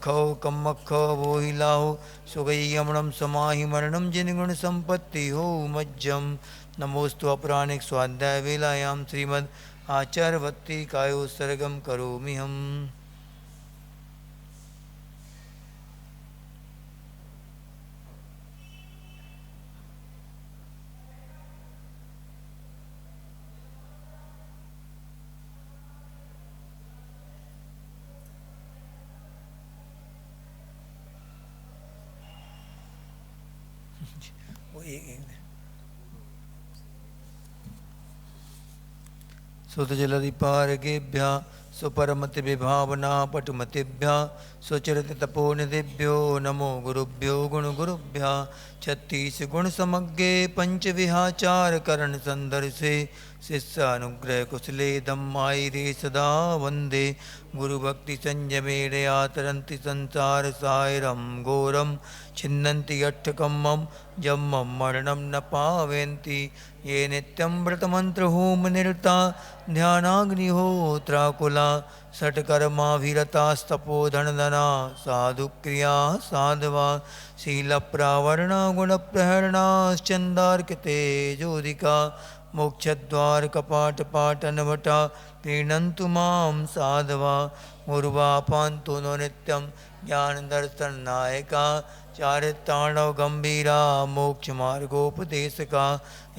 खौ कम्मख वोहिलाहो सुगैयमणं समाहि मरणं जिनगुण संपत्ति हो मज्जम नमोस्तु अपराणिक स्वाध्याय वेलायां श्रीमद् आचार्यवत्ति कायोत्सर्गं करोमि हम। सुतजलधिपारगेभ्यः सुपरमति विभावना पटुमतिभ्यः सुचरित तपोनिधिभ्यो नमो गुरुभ्यो गुणगुरुभ्यः छत्तीस गुण समग्रे पंच विहाचार करण संदर्शे शिष्यानुग्रह कुशले धम्माई रे सदा वंदे गुरु भक्ति संयमेरया तरन्ति संसार सायरं घोरं छिन्नन्ति अट्ठकम्मं जम्मं मरणं न पावयन्ति ये नित्यं व्रतमंत्र होम निरता ध्यानाग्निहोत्राकुला षट्कर्माभिरतास्तपोधनदना साधुक्रिया साधवा शीलप्रावरणा गुणप्रहरणाश्चन्दार्कतेजोदिका मोक्षद्वारकपाटपाटनवटा प्रीणन्तु मां साधवा उर्वापान्तो नो नित्यं ज्ञानदर्शननायका चारिताणव गंभीरा मोक्षमार्गोपदेशका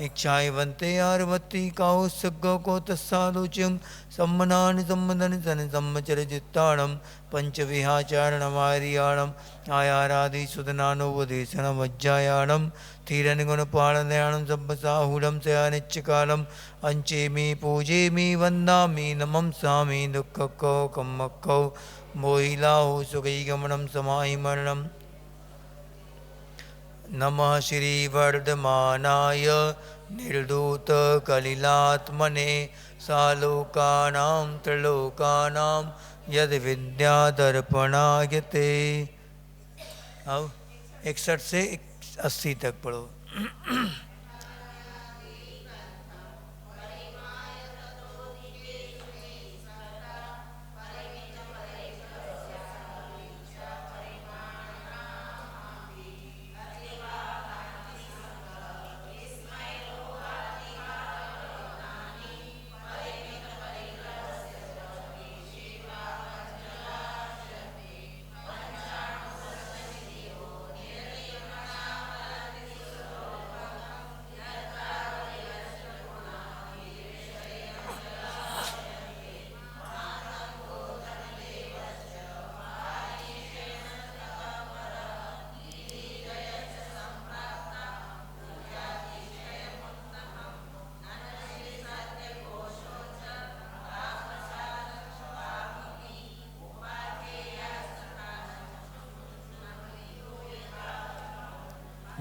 इच्छावन्ते आर्वती कौसुगो को तस्सादुच्यं सम्मनानि सम्मदनि सन सम्मचरजित्ताणं पंचविहाचारणमार्याणम् आयारादिसुदनानोपदेशनमज्जायाणं धीरनिगुणपालनयाणं सम्पसाहुलं सयानिच्चकालम् अंचेमि पूजेमि वन्दामि नमंसामि दुःखकौ कम्मकौ मोहिलाहो सुगैगमनं समाहि मरणम् नमः श्रीवर्धमानाय निर्धूतकलिलात्मने सालोकानां त्रिलोकानां यद्विद्यादर्पणायते। अब 61 से 80 तक पढ़ो।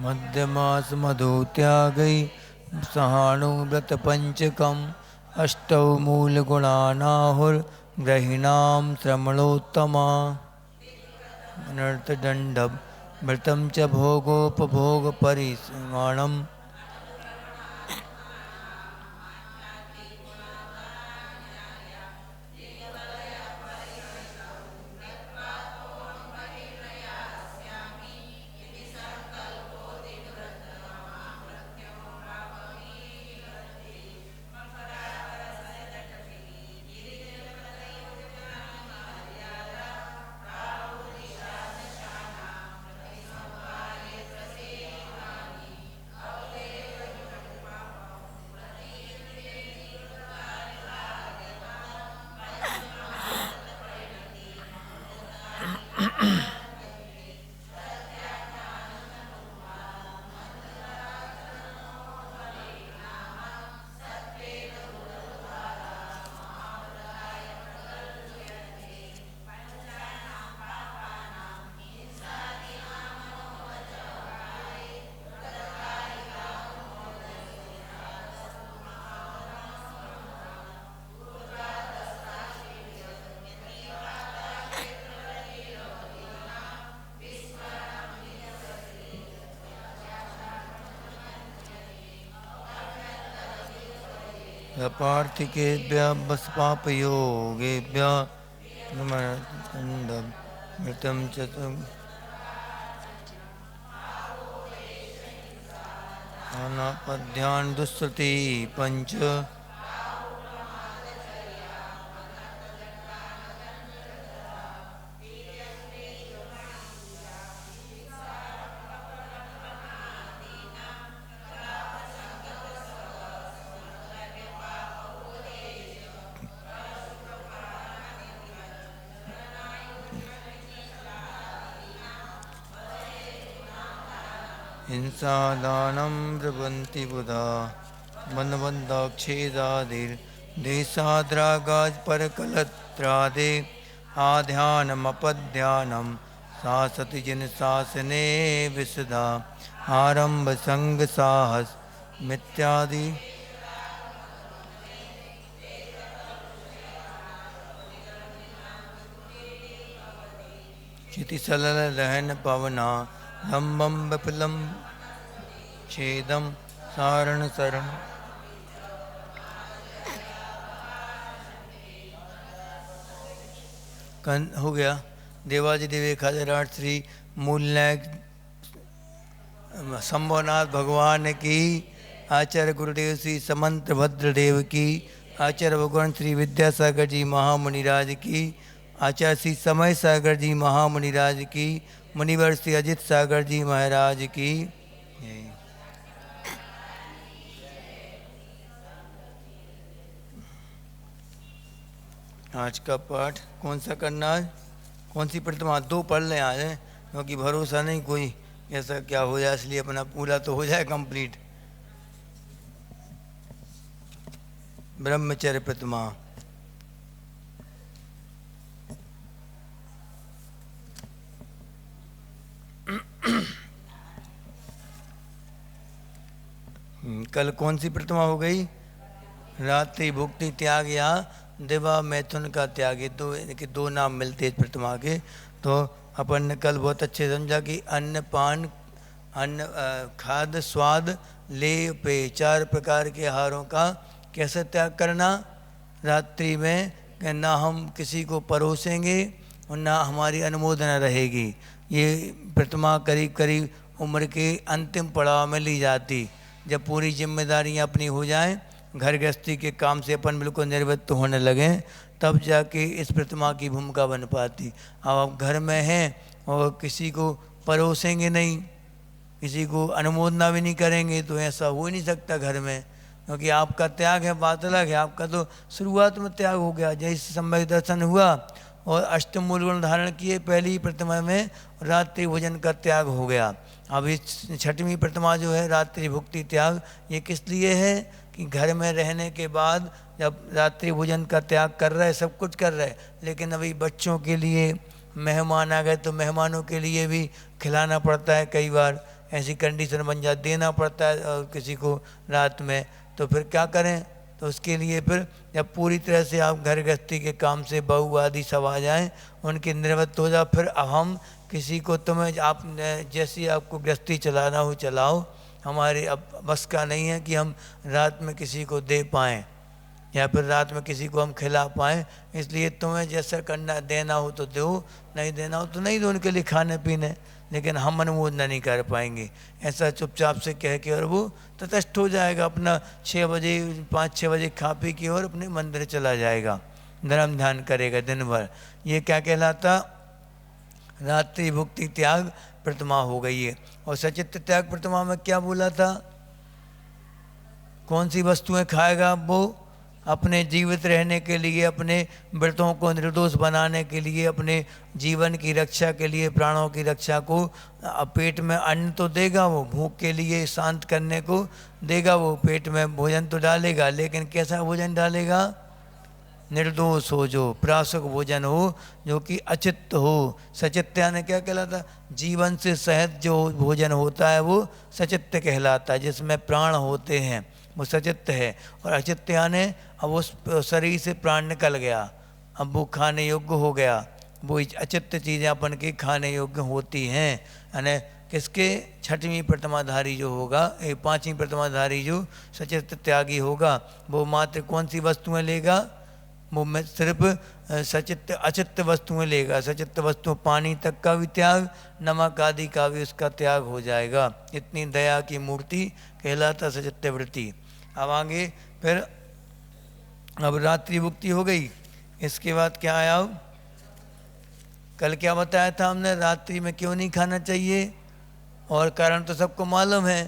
मध्यमास मधु त्यागै सहानुव्रत पंचकम अष्टौ मूल गुणानाहुर्ग्रहिणां श्रमणोत्तमा अनर्थदंडम व्रतं च भोगोपभोग परिमाणम् पार्थिकेभ्यः बसपापयोगेभ्यः नमः मृतं च अनापद्यान् दुःश्रुति पंच हिंसा दानं ब्रुवन्ति बुधा मनबन्धाक्षेदादिर्देशाद्रागात् परकलत्रादे आध्यानमपध्यानं सा सति जनशासने विशदा आरम्भ संगसाहस मित्यादि क्षितिसलल रहन पवना लंबम विपुलम छेदम सारण शरण हो गया। देवाजी देवे खाजराट श्री मूलनायक शंभुनाथ भगवान की, आचार्य गुरुदेव श्री समंत भद्रदेव की, आचार्य भगवान श्री विद्यासागर जी महामुनिराज की, आचार्य श्री समय सागर जी महामुनिराज की, मुनिवर श्री अजित सागर जी महाराज की। आज का पाठ कौन सा करना है? कौन सी प्रतिमा? दो पढ़ लें आज, क्योंकि भरोसा नहीं कोई ऐसा क्या हो जाए, इसलिए अपना पूरा तो हो जाए कंप्लीट। ब्रह्मचर्य प्रतिमा। कल कौन सी प्रतिमा हो गई? रात्रि भुक्ति त्याग या दिवा मैथुन का त्याग। ये दो नाम मिलते हैं प्रतिमा के। तो अपन ने कल बहुत अच्छे समझा कि अन्न पान, अन्न खाद स्वाद लेह पेय, चार प्रकार के आहारों का कैसे त्याग करना रात्रि में, कि ना हम किसी को परोसेंगे और ना हमारी अनुमोदना रहेगी। ये प्रतिमा करीब करीब उम्र के अंतिम पड़ाव में ली जाती, जब पूरी जिम्मेदारियां अपनी हो जाएं, घर गृहस्थी के काम से अपन बिल्कुल निवृत्त होने लगें, तब जाके इस प्रतिमा की भूमिका बन पाती। अब आप घर में हैं और किसी को परोसेंगे नहीं, किसी को अनुमोदना भी नहीं करेंगे, तो ऐसा हो ही नहीं सकता घर में, क्योंकि आपका त्याग है, बात अलग है। आपका तो शुरुआत में त्याग हो गया, जैसे सम्यक दर्शन हुआ और अष्टमूल गुण धारण किए पहली प्रतिमा में, रात्रि भोजन का त्याग हो गया। अब इस छठवीं प्रतिमा जो है रात्रि भुक्ति त्याग, ये किस लिए है कि घर में रहने के बाद जब रात्रि भोजन का त्याग कर रहे, सब कुछ कर रहे, लेकिन अभी बच्चों के लिए मेहमान आ गए तो मेहमानों के लिए भी खिलाना पड़ता है, कई बार ऐसी कंडीशन बन जाती, देना पड़ता है और किसी को रात में, तो फिर क्या करें? तो उसके लिए फिर जब पूरी तरह से आप घर गृहस्थी के काम से बहू आदि सब आ जाएँ, उनके निवृत्त हो जाए, फिर अब हम किसी को, तुम्हें आप जैसी आपको गृहस्थी चलाना हो चलाओ, हमारे अब बस का नहीं है कि हम रात में किसी को दे पाएँ या फिर रात में किसी को हम खिला पाएँ। इसलिए तुम्हें जैसा करना, देना हो तो दो, नहीं देना हो तो नहीं दो उनके लिए खाने पीने, लेकिन हम अनुमोदना नहीं कर पाएंगे। ऐसा चुपचाप से कह के और वो तटस्थ हो जाएगा, अपना 6 बजे 5-6 बजे खा पी के और अपने मंदिर चला जाएगा, धर्म ध्यान करेगा दिन भर। ये क्या कहलाता? रात्रि भुक्ति त्याग प्रतिमा हो गई है। और सचित्त त्याग प्रतिमा में क्या बोला था? कौन सी वस्तुएं खाएगा वो? अपने जीवित रहने के लिए, अपने व्रतों को निर्दोष बनाने के लिए, अपने जीवन की रक्षा के लिए, प्राणों की रक्षा को, पेट में अन्न तो देगा वो, भूख के लिए शांत करने को देगा वो, पेट में भोजन तो डालेगा, लेकिन कैसा भोजन डालेगा? निर्दोष हो, जो प्रासक भोजन हो, जो कि अचित्त हो। सचित्त यानी क्या कहलाता? जीवन से सहित जो भोजन होता है वो सचित्त कहलाता है, जिसमें प्राण होते हैं वो सचित्त है। और अचित्त यानी अब उस शरीर से प्राण निकल गया, अब वो खाने योग्य हो गया, वो अचित्त चीज़ें अपन की खाने योग्य होती हैं। यानी किसके? छठवीं प्रतिमाधारी जो होगा, 5वीं प्रतिमाधारी जो सचित्त त्यागी होगा, वो मात्र कौन सी वस्तुएं लेगा? वो मैं सिर्फ सचित्त अचित्त वस्तुएं लेगा, सचित्त वस्तु पानी तक का भी त्याग, नमक आदि का भी उसका त्याग हो जाएगा। इतनी दया की मूर्ति कहलाता सचित्त वृत्ति। अब आगे फिर अब रात्रि भुक्ति हो गई, इसके बाद क्या आया? अब कल क्या बताया था हमने, रात्रि में क्यों नहीं खाना चाहिए? और कारण तो सबको मालूम है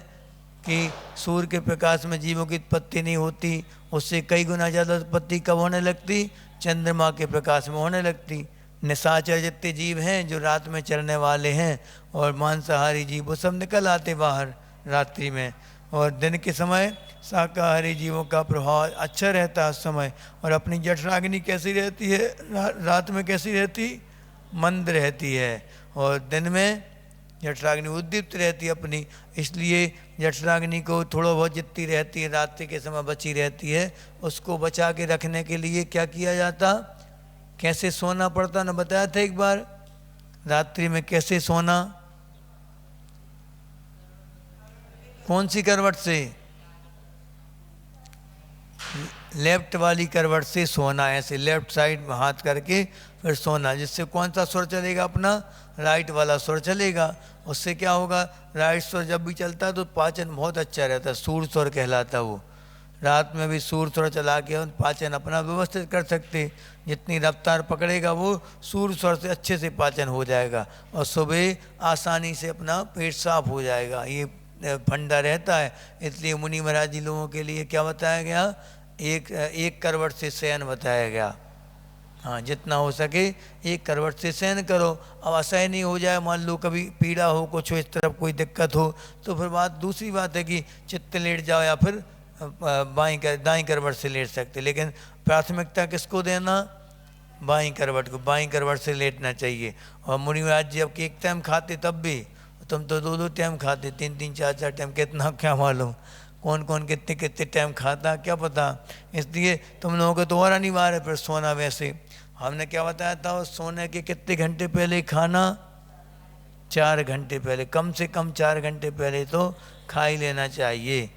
कि सूर्य के प्रकाश में जीवों की उत्पत्ति नहीं होती, उससे कई गुना ज़्यादा उत्पत्ति कब होने लगती? चंद्रमा के प्रकाश में होने लगती। निशाचर जितने जीव हैं जो रात में चरने वाले हैं और मांसाहारी जीव, वो सब निकल आते बाहर रात्रि में, और दिन के समय शाकाहारी जीवों का प्रभाव अच्छा रहता है उस समय। और अपनी जठराग्नि कैसी रहती है? रात में कैसी रहती? मंद रहती है, और दिन में जठराग्नि उद्दीप्त रहती है अपनी। इसलिए जठराग्नि को थोड़ा बहुत जितनी रहती है रात्रि के समय बची रहती है, उसको बचा के रखने के लिए क्या किया जाता? कैसे सोना पड़ता ना, बताया था एक बार रात्रि में कैसे सोना। कौन सी करवट से? लेफ्ट वाली करवट से सोना, ऐसे लेफ्ट साइड में हाथ करके फिर सोना, जिससे कौन सा स्वर चलेगा? अपना राइट वाला स्वर चलेगा। उससे क्या होगा? राइट स्वर जब भी चलता है तो पाचन बहुत अच्छा रहता है, सूर्य स्वर कहलाता वो। रात में भी सूर्य स्वर चला के पाचन अपना व्यवस्थित कर सकते, जितनी रफ्तार पकड़ेगा वो सूर्य स्वर से अच्छे से पाचन हो जाएगा, और सुबह आसानी से अपना पेट साफ हो जाएगा, ये फंडा रहता है। इसलिए मुनि महाराज जी लोगों के लिए क्या बताया गया? एक करवट से शयन बताया गया। हाँ, जितना हो सके एक करवट से शयन करो। अब असह्य नहीं हो जाए, मान लो कभी पीड़ा हो, कुछ हो, इस तरफ कोई दिक्कत हो, तो फिर बात दूसरी बात है कि चित्त लेट जाओ या फिर दाईं करवट से लेट सकते। लेकिन प्राथमिकता किसको देना? बाईं करवट को, बाईं करवट से लेटना चाहिए। और मुनि महाराज जी अब एक टाइम खाते तब भी, तुम तो 2-2 टाइम खाते, 3-3 4-4 टाइम, कितना क्या मालूम कौन कौन कितने कितने टाइम खाता, क्या पता। इसलिए तुम लोगों को तो और अनिवार्य है फिर सोना। वैसे हमने क्या बताया था? सोने के कितने घंटे पहले खाना? 4 घंटे पहले, कम से कम 4 घंटे पहले तो खा ही लेना चाहिए।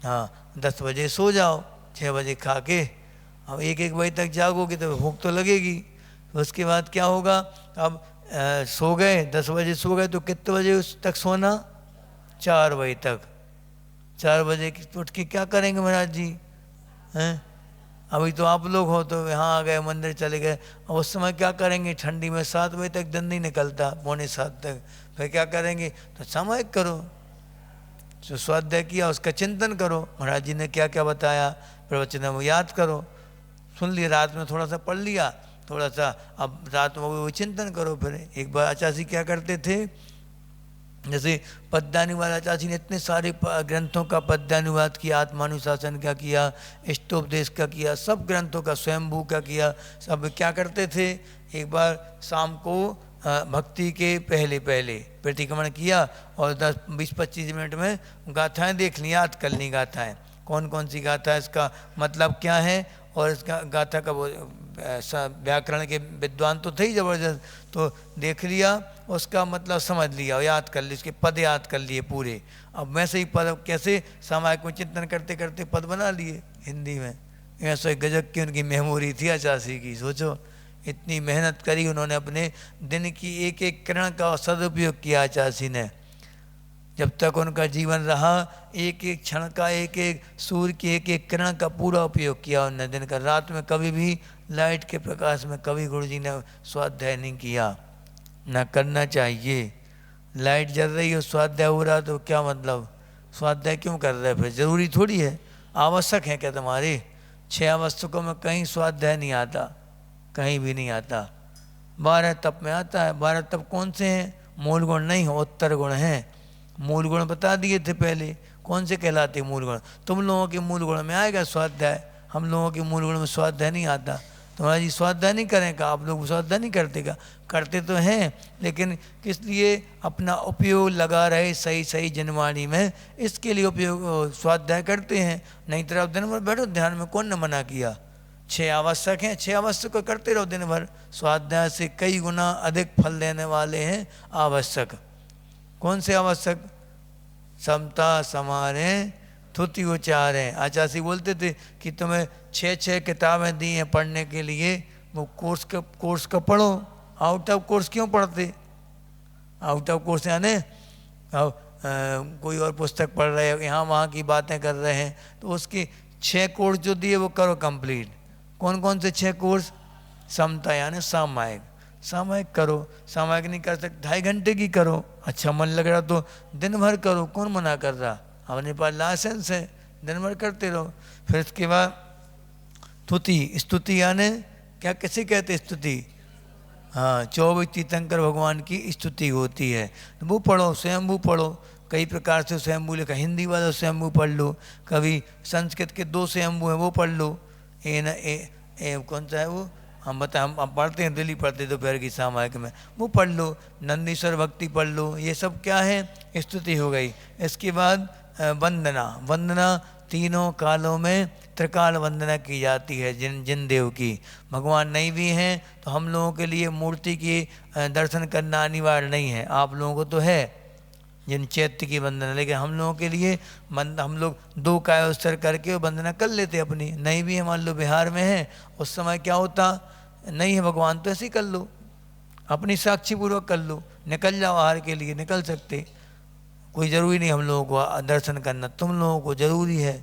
हाँ, 10 बजे सो जाओ, 6 बजे खा के अब 1-1 बजे तक जागोगे तो भूख तो लगेगी। तो उसके बाद क्या होगा? अब सो गए, 10 बजे सो गए तो कितने बजे उस तक सोना? 4 बजे तक। 4 बजे उठ के क्या करेंगे महाराज जी? हैं, अभी तो आप लोग हो तो यहाँ आ गए, मंदिर चले गए, अब उस समय क्या करेंगे? ठंडी में 7 बजे तक दिन नहीं निकलता, 6:45 तक, फिर क्या करेंगे? तो सामयिक करो, जो स्वाध्याय किया उसका चिंतन करो, महाराज जी ने क्या क्या बताया प्रवचन वो याद करो। सुन लिया, रात में थोड़ा सा पढ़ लिया, थोड़ा सा, अब रात में वो चिंतन करो। फिर एक बार आचार्य क्या करते थे, जैसे पद्यानुवाद, आचार्य ने इतने सारे ग्रंथों का पद्यानुवाद किया, आत्मानुशासन का किया, इष्टोपदेश का किया, सब ग्रंथों का, स्वयंभू का किया। सब क्या करते थे? एक बार शाम को भक्ति के पहले पहले प्रतिक्रमण किया और 10-20-25 मिनट में गाथाएं देख ली, याद कर ली गाथाएं, कौन कौन सी गाथा है, इसका मतलब क्या है, और इसका गाथा का वो व्याकरण के विद्वान तो थे ही जबरदस्त, तो देख लिया, उसका मतलब समझ लिया और याद कर लिया, इसके पद याद कर लिए पूरे। अब वैसे ही पद कैसे सामायिक में चिंतन करते करते पद बना लिए हिंदी में। ऐसा गजब की उनकी मेमोरी थी आचार्य की, सोचो इतनी मेहनत करी उन्होंने, अपने दिन की एक एक किरण का सदुपयोग किया आचार्य ने। जब तक उनका जीवन रहा, एक एक क्षण का, एक एक सूर्य की एक एक किरण का पूरा उपयोग किया उन्होंने दिन का। रात में कभी भी लाइट के प्रकाश में कभी गुरु जी ने स्वाध्याय नहीं किया, ना करना चाहिए। लाइट जल रही हो, स्वाध्याय हो रहा तो क्या मतलब, स्वाध्याय क्यों कर रहे? फिर जरूरी थोड़ी है, आवश्यक है क्या तुम्हारे? 6 आवश्यकों में कहीं स्वाध्याय नहीं आता, कहीं भी नहीं आता। 12 तप में आता है। 12 तप कौन से हैं? मूल गुण नहीं, उत्तर गुण हैं। मूल गुण बता दिए थे पहले, कौन से कहलाते मूल गुण? तुम लोगों के मूल गुण में आएगा स्वाध्याय, हम लोगों के मूल गुण में स्वाध्याय नहीं आता। तुम्हारा जी स्वाध्याय नहीं करेगा, आप लोग स्वाध्याय नहीं करते का? करते तो हैं, लेकिन किस लिए? अपना उपयोग लगा रहे सही सही जनवाणी में, इसके लिए उपयोग स्वाध्याय करते हैं। नहीं तो आप दिन भर बैठो ध्यान में, कौन ने मना किया? 6 आवश्यक हैं, 6 आवश्यक को करते रहो दिन भर। स्वाध्याय से कई गुना अधिक फल देने वाले हैं आवश्यक। कौन से आवश्यक? समता समारे थुति उच्चारें। आचार्य बोलते थे कि तुम्हें 6 किताबें दी हैं पढ़ने के लिए, वो कोर्स का पढ़ो, आउट ऑफ कोर्स क्यों पढ़ते? आउट ऑफ कोर्स यानी कोई और पुस्तक पढ़ रहे हैं, यहाँ वहाँ की बातें कर रहे हैं, तो उसकी 6 कोर्स जो दिए वो करो कंप्लीट। कौन कौन से 6 कोर्स? समता यानी सामायिक, सामायिक करो। सामायिक नहीं कर सकते 2.5 घंटे की करो, अच्छा मन लग रहा तो दिन भर करो, कौन मना कर रहा? अपने पास लाइसेंस है, दिन भर करते रहो। फिर इसके बाद स्तुति, स्तुति यानी क्या, किसे कहते स्तुति? हाँ, 24 तीर्थंकर भगवान की स्तुति होती है, तो वो पढ़ो। स्वयंभू पढ़ो, कई प्रकार से स्वयंभू लिखा, हिंदी वाला स्वयंभू पढ़ लो, कभी संस्कृत के 2 स्वयंभू हैं वो पढ़ लो। कौन सा है वो, हम पढ़ते हैं, दिल्ली पढ़ते दोपहर की सामायिक में, वो पढ़ लो। नंदीश्वर भक्ति पढ़ लो। ये सब क्या है? स्तुति हो गई। इसके बाद वंदना, वंदना तीनों कालों में त्रिकाल वंदना की जाती है जिन देव की। भगवान नहीं भी हैं तो हम लोगों के लिए मूर्ति की दर्शन करना अनिवार्य नहीं है, आप लोगों को तो है जिन चैत्य की वंदना, लेकिन हम लोगों के लिए हम लोग 2 काय उत्सर्ग करके वंदना कर लेते अपनी। नहीं भी है, मान लो बिहार में है, उस समय क्या होता, नहीं है भगवान तो ऐसे ही कर लो, अपनी साक्षी पूर्वक कर लो, निकल जाओ आहार के लिए, निकल सकते, कोई ज़रूरी नहीं हम लोगों को दर्शन करना, तुम लोगों को ज़रूरी है।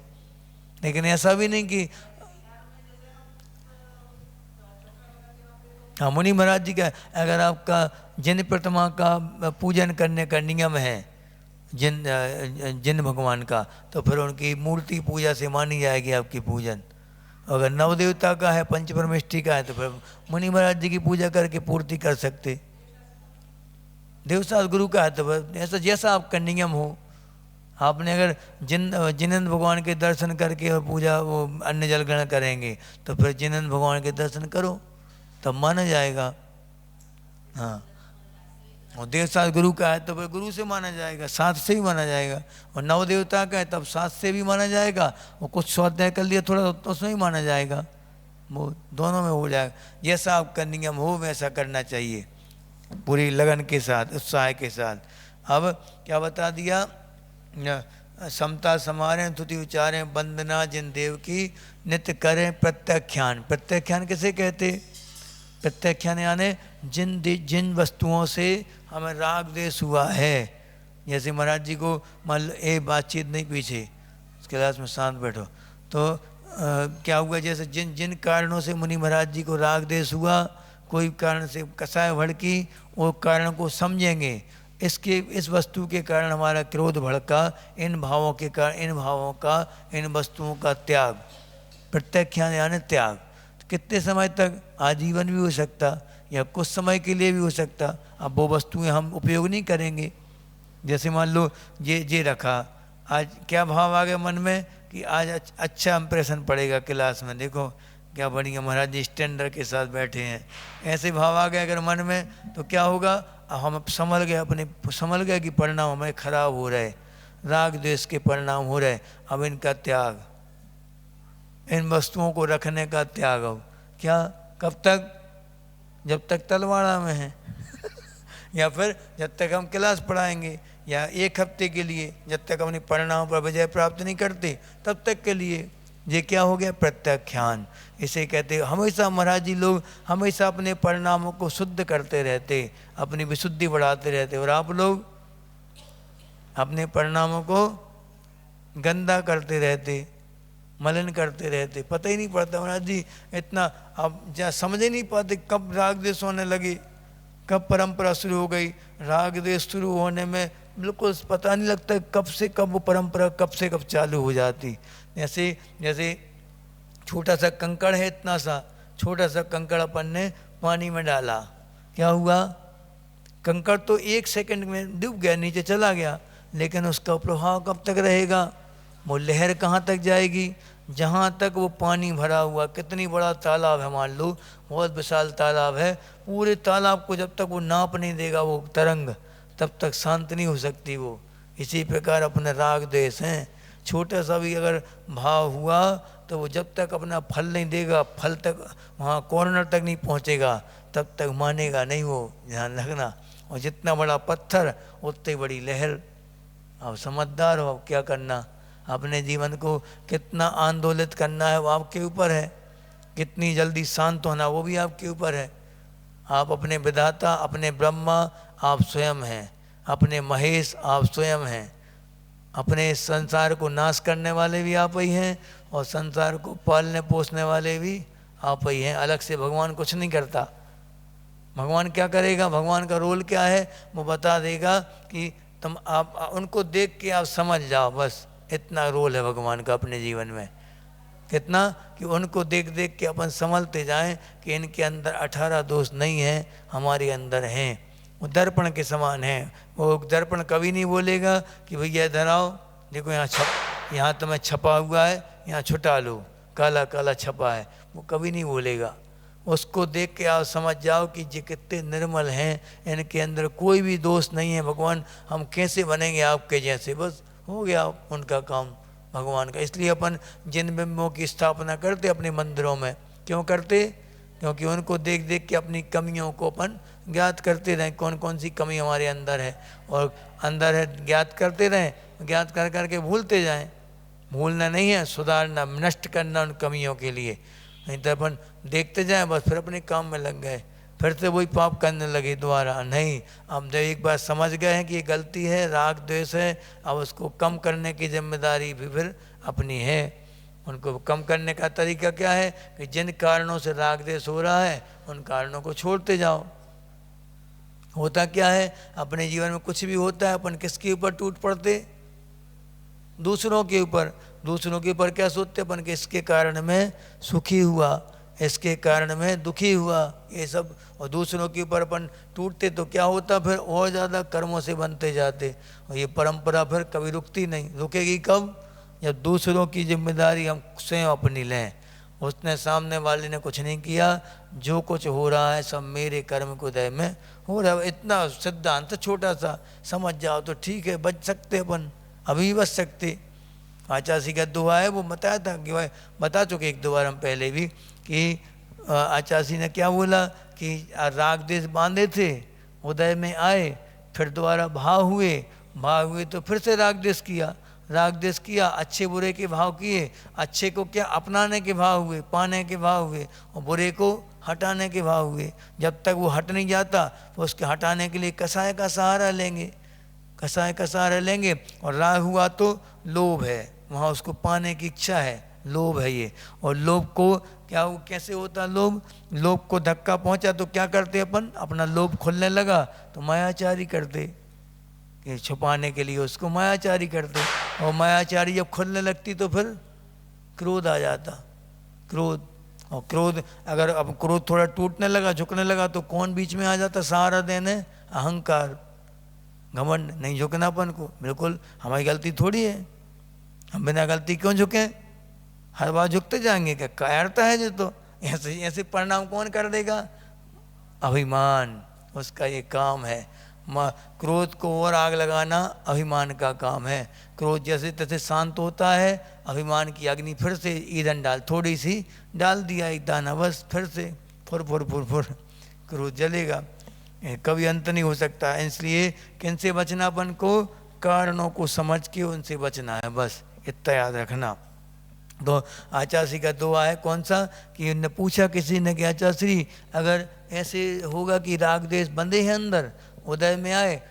लेकिन ऐसा भी नहीं कि हाँ, मुनि महाराज जी का अगर आपका जिन प्रतिमा का पूजन करने का नियम है, जिन भगवान का, तो फिर उनकी मूर्ति पूजा से मानी जाएगी आपकी पूजन। अगर नवदेवता का है, पंचपरमेष्ठी का है, तो फिर मुनि महाराज जी की पूजा करके पूर्ति कर सकते। देवसास गुरु का है तो ऐसा जैसा आपका नियम हो। आपने अगर जिनेंद्र भगवान के दर्शन करके और पूजा वो अन्न जल ग्रहण करेंगे, तो फिर जिनेंद्र भगवान के दर्शन करो, तब माना जाएगा। हाँ, और देवसास गुरु का है तो फिर गुरु से माना जाएगा, साथ से ही माना जाएगा। और नवदेवता का है तब साथ से भी माना जाएगा, और कुछ स्वाध्याय कर लिया थोड़ा तो उसमें ही माना जाएगा, वो दोनों में हो जाएगा। जैसा आपका नियम हो वैसा करना चाहिए, पूरी लगन के साथ, उत्साह के साथ। अब क्या बता दिया, समता समारें, स्तुति उच्चारें, वंदना जिन देव की, नित्य करें प्रत्याख्यान। प्रत्याख्यान किसे कहते? प्रत्याख्यान यानी जिन वस्तुओं से हमें राग द्वेष हुआ है। जैसे महाराज जी को मान लो बातचीत नहीं, पीछे क्लास में शांत बैठो, तो क्या हुआ, जैसे जिन कारणों से मुनि महाराज जी को राग द्वेष हुआ, कोई कारण से कसाय भड़की, वो कारण को समझेंगे, इस वस्तु के कारण हमारा क्रोध भड़का, इन भावों के कारण, इन भावों का, इन वस्तुओं का त्याग। प्रत्याख्यान यानी त्याग। कितने समय तक? आजीवन भी हो सकता, या कुछ समय के लिए भी हो सकता। अब वो वस्तुएं हम उपयोग नहीं करेंगे। जैसे मान लो ये रखा, आज क्या भाव आ गया मन में कि आज अच्छा इंप्रेशन पड़ेगा क्लास में, देखो क्या बढ़िया महाराज जी स्टैंडर्ड के साथ बैठे हैं, ऐसे भाव आ गए अगर मन में, तो क्या होगा, हम समझ गए कि परिणाम हमें खराब हो रहे, राग द्वेष के परिणाम हो रहे। अब इनका त्याग, इन वस्तुओं को रखने का त्याग। अब क्या, कब तक? जब तक तलवाड़ा में है या फिर जब तक हम क्लास पढ़ाएंगे, या 1 हफ्ते के लिए, जब तक अपने परिणाम पर विजय प्राप्त नहीं करते तब तक के लिए। ये क्या हो गया? प्रत्याख्यान। इसे कहते हमेशा महाराज जी लोग हमेशा अपने परिणामों को शुद्ध करते रहते, अपनी विशुद्धि बढ़ाते रहते, और आप लोग अपने परिणामों को गंदा करते रहते, मलिन करते रहते, पता ही नहीं पड़ता महाराज जी इतना। अब जहाँ समझ ही नहीं पाते कब राग द्वेष होने लगे, कब परंपरा शुरू हो गई। राग द्वेष शुरू होने में बिल्कुल पता नहीं लगता कब से कब वो परंपरा कब से कब चालू हो जाती। जैसे छोटा सा कंकड़ है, इतना सा छोटा सा कंकड़ अपन ने पानी में डाला, क्या हुआ? कंकड़ तो 1 सेकंड में डूब गया, नीचे चला गया, लेकिन उसका प्रभाव कब तक रहेगा? वो लहर कहाँ तक जाएगी? जहाँ तक वो पानी भरा हुआ। कितनी बड़ा तालाब है, मान लो बहुत विशाल तालाब है, पूरे तालाब को जब तक वो नाप नहीं देगा वो तरंग, तब तक शांत नहीं हो सकती वो। इसी प्रकार अपने राग द्वेष हैं, छोटा सा भी अगर भाव हुआ तो वो जब तक अपना फल नहीं देगा, फल तक वहाँ कॉर्नर तक नहीं पहुँचेगा, तब तक मानेगा नहीं वो, ध्यान रखना। और जितना बड़ा पत्थर उतनी बड़ी लहर। अब समझदार हो, अब क्या करना। अपने जीवन को कितना आंदोलित करना है वो आपके ऊपर है, कितनी जल्दी शांत होना वो भी आपके ऊपर है। आप अपने विधाता, अपने ब्रह्मा आप स्वयं हैं, अपने महेश आप स्वयं हैं, अपने संसार को नाश करने वाले भी आप ही हैं और संसार को पालने पोसने वाले भी आप ही हैं। अलग से भगवान कुछ नहीं करता। भगवान क्या करेगा, भगवान का रोल क्या है वो बता देगा कि तुम आप उनको देख के आप समझ जाओ, बस इतना रोल है भगवान का अपने जीवन में। कितना कि उनको देख देख के अपन संभलते जाएं कि इनके अंदर 18 दोष नहीं हैं, हमारे अंदर हैं। वो दर्पण के समान है। वो दर्पण कभी नहीं बोलेगा कि भैया इधर आओ, देखो यहाँ तुम्हें छपा हुआ है, यहाँ छुटा लो, काला काला छपा है, वो कभी नहीं बोलेगा। उसको देख के आप समझ जाओ कि ये कितने निर्मल हैं, इनके अंदर कोई भी दोष नहीं है। भगवान हम कैसे बनेंगे आपके जैसे, बस हो गया उनका काम भगवान का। इसलिए अपन जिन बिंबों की स्थापना करते अपने मंदिरों में, क्यों करते? क्योंकि उनको देख देख के अपनी कमियों को अपन ज्ञात करते रहें, कौन कौन सी कमी हमारे अंदर है और अंदर है ज्ञात करते रहें, ज्ञात कर करके भूलते जाएं। भूलना नहीं है, सुधारना, नष्ट करना उन कमियों के लिए। नहीं तो अपन देखते जाएं बस फिर अपने काम में लग गए, फिर से वही पाप करने लगे दोबारा। नहीं, हम जब एक बार समझ गए हैं कि ये गलती है, राग द्वेष है, अब उसको कम करने की जिम्मेदारी भी फिर अपनी है। उनको कम करने का तरीका क्या है कि जिन कारणों से राग द्वेष हो रहा है उन कारणों को छोड़ते जाओ। होता क्या है, अपने जीवन में कुछ भी होता है अपन किसके ऊपर टूट पड़ते? दूसरों के ऊपर। दूसरों के ऊपर क्या सोचते अपन कि इसके कारण मैं सुखी हुआ, इसके कारण मैं दुखी हुआ, ये सब। और दूसरों के ऊपर अपन टूटते तो क्या होता, फिर और ज़्यादा कर्मों से बनते जाते। और ये परंपरा फिर कभी रुकती नहीं। रुकेगी कब? जब दूसरों की जिम्मेदारी हम स्वयं अपनी लें। उसने सामने वाले ने कुछ नहीं किया, जो कुछ हो रहा है सब मेरे कर्म को उदय में हो रहा है। इतना सिद्धांत छोटा सा समझ जाओ तो ठीक है, बच सकते अपन, अभी बच सकते। आचार्य का दुआ है, वो बताया था कि भाई बता चुके एक दो बार हम पहले भी कि आचार्य ने क्या बोला कि राग देश बांधे थे, उदय में आए, फिर दोबारा भाव हुए तो फिर से राग देश किया, राग देश किया, अच्छे बुरे के भाव किए। अच्छे को क्या अपनाने के भाव हुए, पाने के भाव हुए, और बुरे को हटाने के भाव हुए। जब तक वो हट नहीं जाता तो उसके हटाने के लिए कसाय का सहारा लेंगे, कसाय का सहारा लेंगे। और राग हुआ तो लोभ है, वहाँ उसको पाने की इच्छा है, लोभ है ये। और लोभ को क्या कैसे होता लोभ? लोभ को धक्का पहुँचा तो क्या करते अपन? अपना लोभ खुलने लगा तो मायाचारी करते, कि छुपाने के लिए उसको मायाचारी करते। और मायाचारी जब खुलने लगती तो फिर क्रोध आ जाता, क्रोध। और क्रोध अगर अब क्रोध थोड़ा टूटने लगा, झुकने लगा तो कौन बीच में आ जाता सहारा देने? अहंकार, घमंड। नहीं झुकना अपन को, बिल्कुल हमारी गलती थोड़ी है, हम बिना गलती क्यों झुकें? हर बार झुकते जाएंगे क्या? कायरता है जो, तो ऐसे ऐसे परिणाम कौन कर देगा? अभिमान, उसका ये काम है। क्रोध को और आग लगाना अभिमान का काम है। क्रोध जैसे तैसे शांत होता है, अभिमान की अग्नि फिर से ईंधन डाल, थोड़ी सी डाल दिया एक दाना, बस फिर से फुर फुर फुर फुर क्रोध जलेगा, कभी अंत नहीं हो सकता। इसलिए किन से बचना? अपन को कारणों को समझ के उनसे बचना है, बस इतना याद रखना। तो आचार्य का दुआ है कौन सा कि उनने पूछा किसी ने कि आचार्य अगर ऐसे होगा कि राग देश बंधे हैं अंदर, उदय में आए,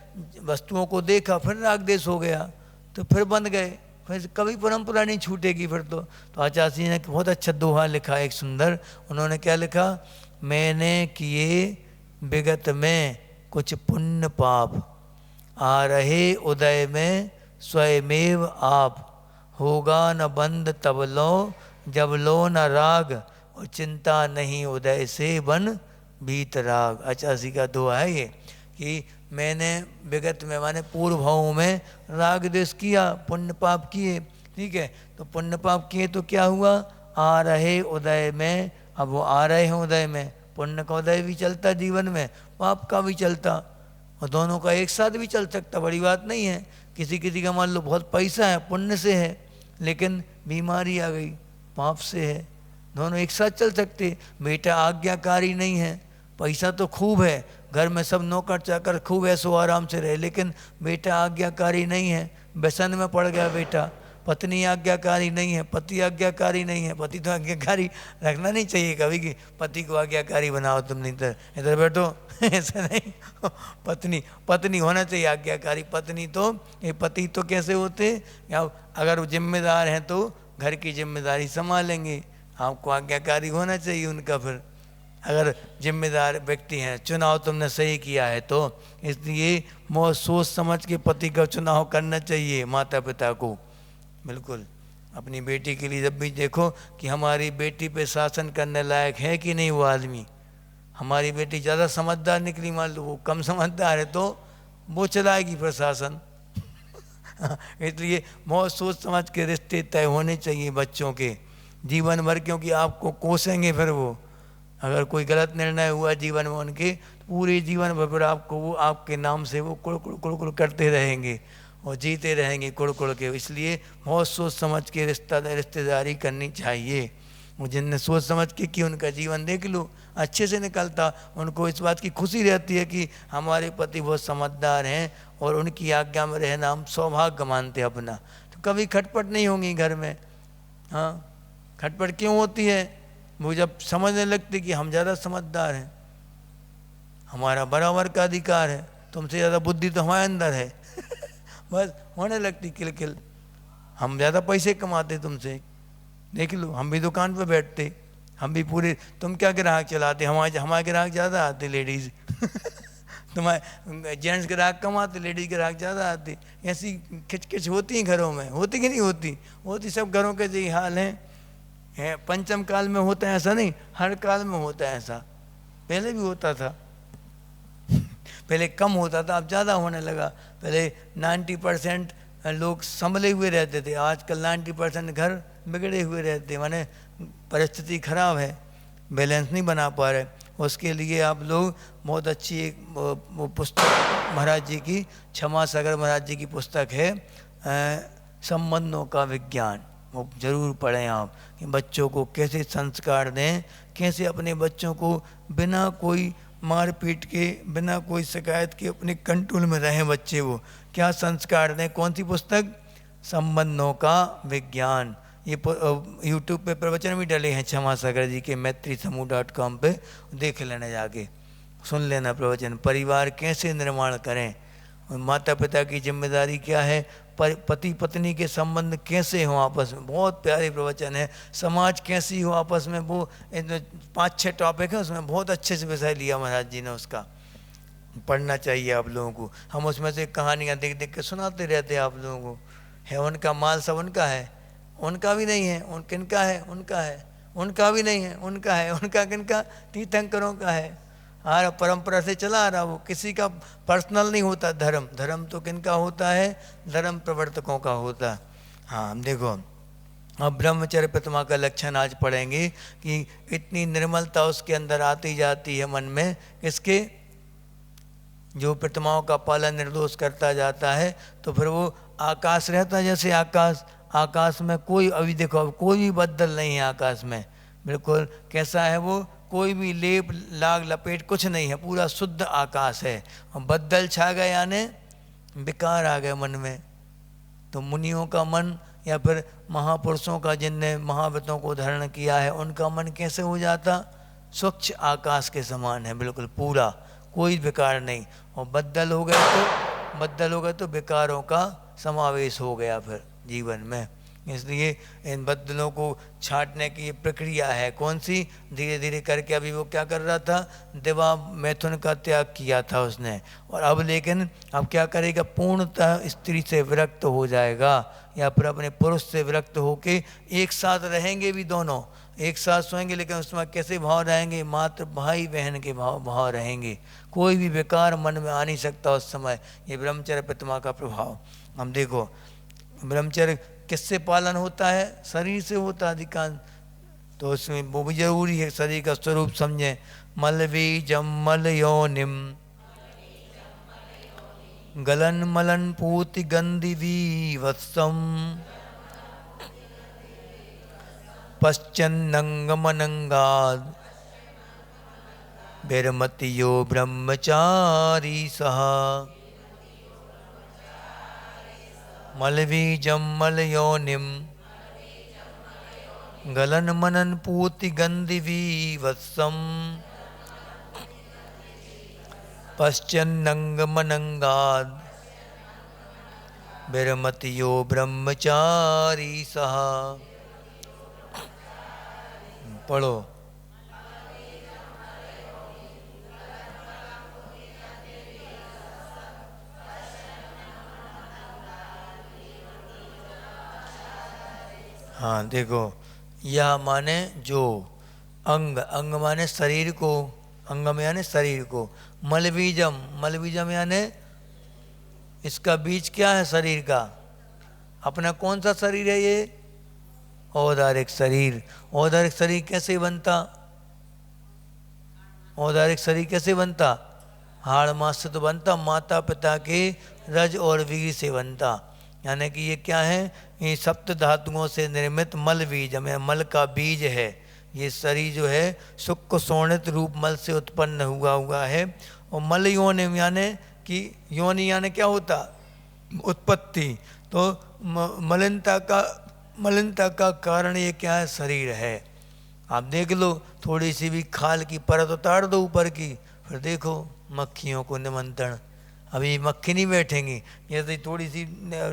वस्तुओं को देखा, फिर राग देश हो गया तो फिर बंद गए, फिर कभी परंपरा नहीं छूटेगी फिर तो। आचार्य ने बहुत अच्छा दोहा लिखा एक सुंदर। उन्होंने क्या लिखा? मैंने किए विगत में कुछ पुण्य पाप, आ रहे उदय में स्वयमेव आप, होगा न बंद तब लो, जब लो न राग, और चिंता नहीं उदय से बन भीत राग। आचार्य का दुआ है ये कि मैंने विगत में माने पूर्व भावों में राग देश किया, पुण्य पाप किए, ठीक है। तो पुण्य पाप किए तो क्या हुआ? आ रहे उदय में, अब वो आ रहे हैं उदय में, पुण्य का उदय भी चलता जीवन में, पाप का भी चलता, और दोनों का एक साथ भी चल सकता, बड़ी बात नहीं है। किसी किसी का मान लो बहुत पैसा है, पुण्य से है, लेकिन बीमारी आ गई, पाप से है, दोनों एक साथ चल सकते। बेटा आज्ञाकारी नहीं है, पैसा तो खूब है, घर में सब नौकर चाकर खूब ऐसो आराम से रहे, लेकिन बेटा आज्ञाकारी नहीं है, व्यसन में पड़ गया बेटा, पत्नी आज्ञाकारी नहीं है, पति आज्ञाकारी नहीं है। पति तो आज्ञाकारी रखना नहीं चाहिए कभी कि पति को आज्ञाकारी बनाओ, तुम नहीं तो इधर बैठो ऐसा नहीं। पत्नी पत्नी होना चाहिए आज्ञाकारी। पत्नी तो ये पति तो कैसे होते, या अगर वो जिम्मेदार हैं तो घर की जिम्मेदारी संभालेंगे, आपको आज्ञाकारी होना चाहिए उनका। फिर अगर जिम्मेदार व्यक्ति हैं, चुनाव तुमने सही किया है तो इसलिए बहुत सोच समझ के पति का चुनाव करना चाहिए माता पिता को। बिल्कुल अपनी बेटी के लिए जब भी देखो कि हमारी बेटी पे शासन करने लायक है कि नहीं वो आदमी। हमारी बेटी ज़्यादा समझदार निकली, मान लो वो कम समझदार है तो वो चलाएगी प्रशासन। इसलिए बहुत सोच समझ के रिश्ते तय होने चाहिए बच्चों के जीवन भर, क्योंकि आपको कोसेंगे फिर वो। अगर कोई गलत निर्णय हुआ जीवन में उनके, तो पूरे जीवन भर फिर आपको वो आपके नाम से वो कुड़ करते रहेंगे और जीते रहेंगे कुड़ के। इसलिए बहुत सोच समझ के रिश्तेदारी करनी चाहिए। वो जिनने सोच समझ के कि उनका जीवन देख लो अच्छे से निकलता, उनको इस बात की खुशी रहती है कि हमारे पति बहुत समझदार हैं और उनकी आज्ञा में रहना हम सौभाग्य मानते अपना, तो कभी खटपट नहीं होंगी घर में। हाँ, खटपट क्यों होती है, वो जब समझने लगते कि हम ज़्यादा समझदार हैं, हमारा बराबर का अधिकार है, तुमसे ज़्यादा बुद्धि तो हमारे अंदर है। बस होने लगती किलकिल, हम ज़्यादा पैसे कमाते तुमसे, देख लो हम भी दुकान पर बैठते, हम भी पूरे, तुम क्या ग्राहक चलाते, हमारे ग्राहक ज़्यादा आते लेडीज़। तुम्हारे जेंट्स ग्राहक कम आते, लेडीज ग्राहक ज़्यादा आते। ऐसी खिचखिच होती हैं घरों में, होती कि नहीं होती, होती। सब घरों के यही हाल है। पंचम काल में होता है ऐसा नहीं, हर काल में होता है ऐसा। पहले भी होता था, पहले कम होता था, अब ज़्यादा होने लगा। पहले 90% लोग संभले हुए रहते थे, आजकल 90% घर बिगड़े हुए रहते, माने परिस्थिति खराब है, बैलेंस नहीं बना पा रहे। उसके लिए आप लोग बहुत अच्छी एक वो पुस्तक महाराज जी की, क्षमा सागर महाराज जी की पुस्तक है संबंधों का विज्ञान, वो ज़रूर पढ़ें आप, कि बच्चों को कैसे संस्कार दें, कैसे अपने बच्चों को बिना कोई मारपीट के, बिना कोई शिकायत के अपने कंट्रोल में रहें बच्चे, वो क्या संस्कार दें। कौन सी पुस्तक, संबंधों का विज्ञान। ये यूट्यूब पे प्रवचन भी डले हैं क्षमा सागर जी के maitrisamahu.com पे, देख लेना, जाके सुन लेना प्रवचन। परिवार कैसे निर्माण करें, माता पिता की जिम्मेदारी क्या है, पति पत्नी के संबंध कैसे हों आपस में, बहुत प्यारे प्रवचन है। समाज कैसी हो आपस में, वो 5-6 टॉपिक है उसमें, बहुत अच्छे से विषय लिया महाराज जी ने, उसका पढ़ना चाहिए आप लोगों को। हम उसमें से कहानियाँ देख देख के सुनाते रहते हैं आप लोगों को। है उनका माल सब उनका है, उनका भी नहीं है, किनका है, उनका है, उनका भी नहीं है, उनका है, उनका किनका, तीर्थंकरों का है। हर परंपरा से चला आ रहा, वो किसी का पर्सनल नहीं होता धर्म। धर्म तो किनका होता है, धर्म प्रवर्तकों का होता। हाँ, हम देखो अब ब्रह्मचर्य प्रतिमा का लक्षण आज पढ़ेंगे कि इतनी निर्मलता उसके अंदर आती जाती है मन में, किसके, जो प्रतिमाओं का पालन निर्दोष करता जाता है। तो फिर वो आकाश रहता है, जैसे आकाश, आकाश में कोई, अभी देखो अब कोई भी बदल नहीं है आकाश में, बिल्कुल कैसा है वो, कोई भी लेप लाग लपेट कुछ नहीं है, पूरा शुद्ध आकाश है। और बदल छा गए यानी विकार आ गए मन में, तो मुनियों का मन या फिर महापुरुषों का, जिनने महाव्रतों को धारण किया है, उनका मन कैसे हो जाता, स्वच्छ आकाश के समान है, बिल्कुल पूरा, कोई विकार नहीं। और बदल हो गए तो विकारों का समावेश हो गया फिर जीवन में। इसलिए इन बदलों को छांटने की प्रक्रिया है, कौन सी, धीरे धीरे करके। अभी वो क्या कर रहा था, दिवा मैथुन का त्याग किया था उसने, और अब लेकिन अब क्या करेगा, पूर्णतः स्त्री से विरक्त हो जाएगा, या फिर अपने पुरुष से विरक्त होके एक साथ रहेंगे भी, दोनों एक साथ सोएंगे, लेकिन उसमें कैसे भाव रहेंगे, मात्र भाई बहन के भाव रहेंगे। कोई भी विकार मन में आ नहीं सकता उस समय। ये ब्रह्मचर्य प्रतिमा का प्रभाव। हम देखो ब्रह्मचर्य किससे पालन होता है, शरीर से होता है अधिकांश, तो उसमें वो भी जरूरी है शरीर का स्वरूप समझें। मलबीजम मल योनिम गलन मलन पूति गंधि वीवत्सम पश्चन्नंगमनंगाद विरमतियो ब्रह्मचारी सहा मलबीजम मलयोनिम गलन मनन पूति गंधि वीवत्सम पश्चन्नंग मनंगाद विरमतियो ब्रह्मचारी सहा। पढ़ो। हाँ देखो, यह माने जो, अंग, अंग माने शरीर को, अंगम यानी शरीर को, मलबीजम, मलबीजम यानी इसका बीज क्या है शरीर का, अपना कौन सा शरीर है ये, औदारिक शरीर। औदारिक शरीर कैसे बनता, औदारिक शरीर कैसे बनता, हाड़ मास से तो बनता, माता पिता के रज और वीर से बनता। यानी कि ये क्या है, ये सप्त धातुओं से निर्मित मल बीज में, मल का बीज है ये शरीर जो है, शुक्र शोणित रूप मल से उत्पन्न हुआ है। और मल योनि यानी कि योनि यानी क्या होता, उत्पत्ति। तो मलिनता का कारण ये क्या है, शरीर है। आप देख लो, थोड़ी सी भी खाल की परत उतार दो ऊपर की, फिर देखो मक्खियों को निमंत्रण, अभी मक्खी नहीं बैठेंगी, जैसे थोड़ी सी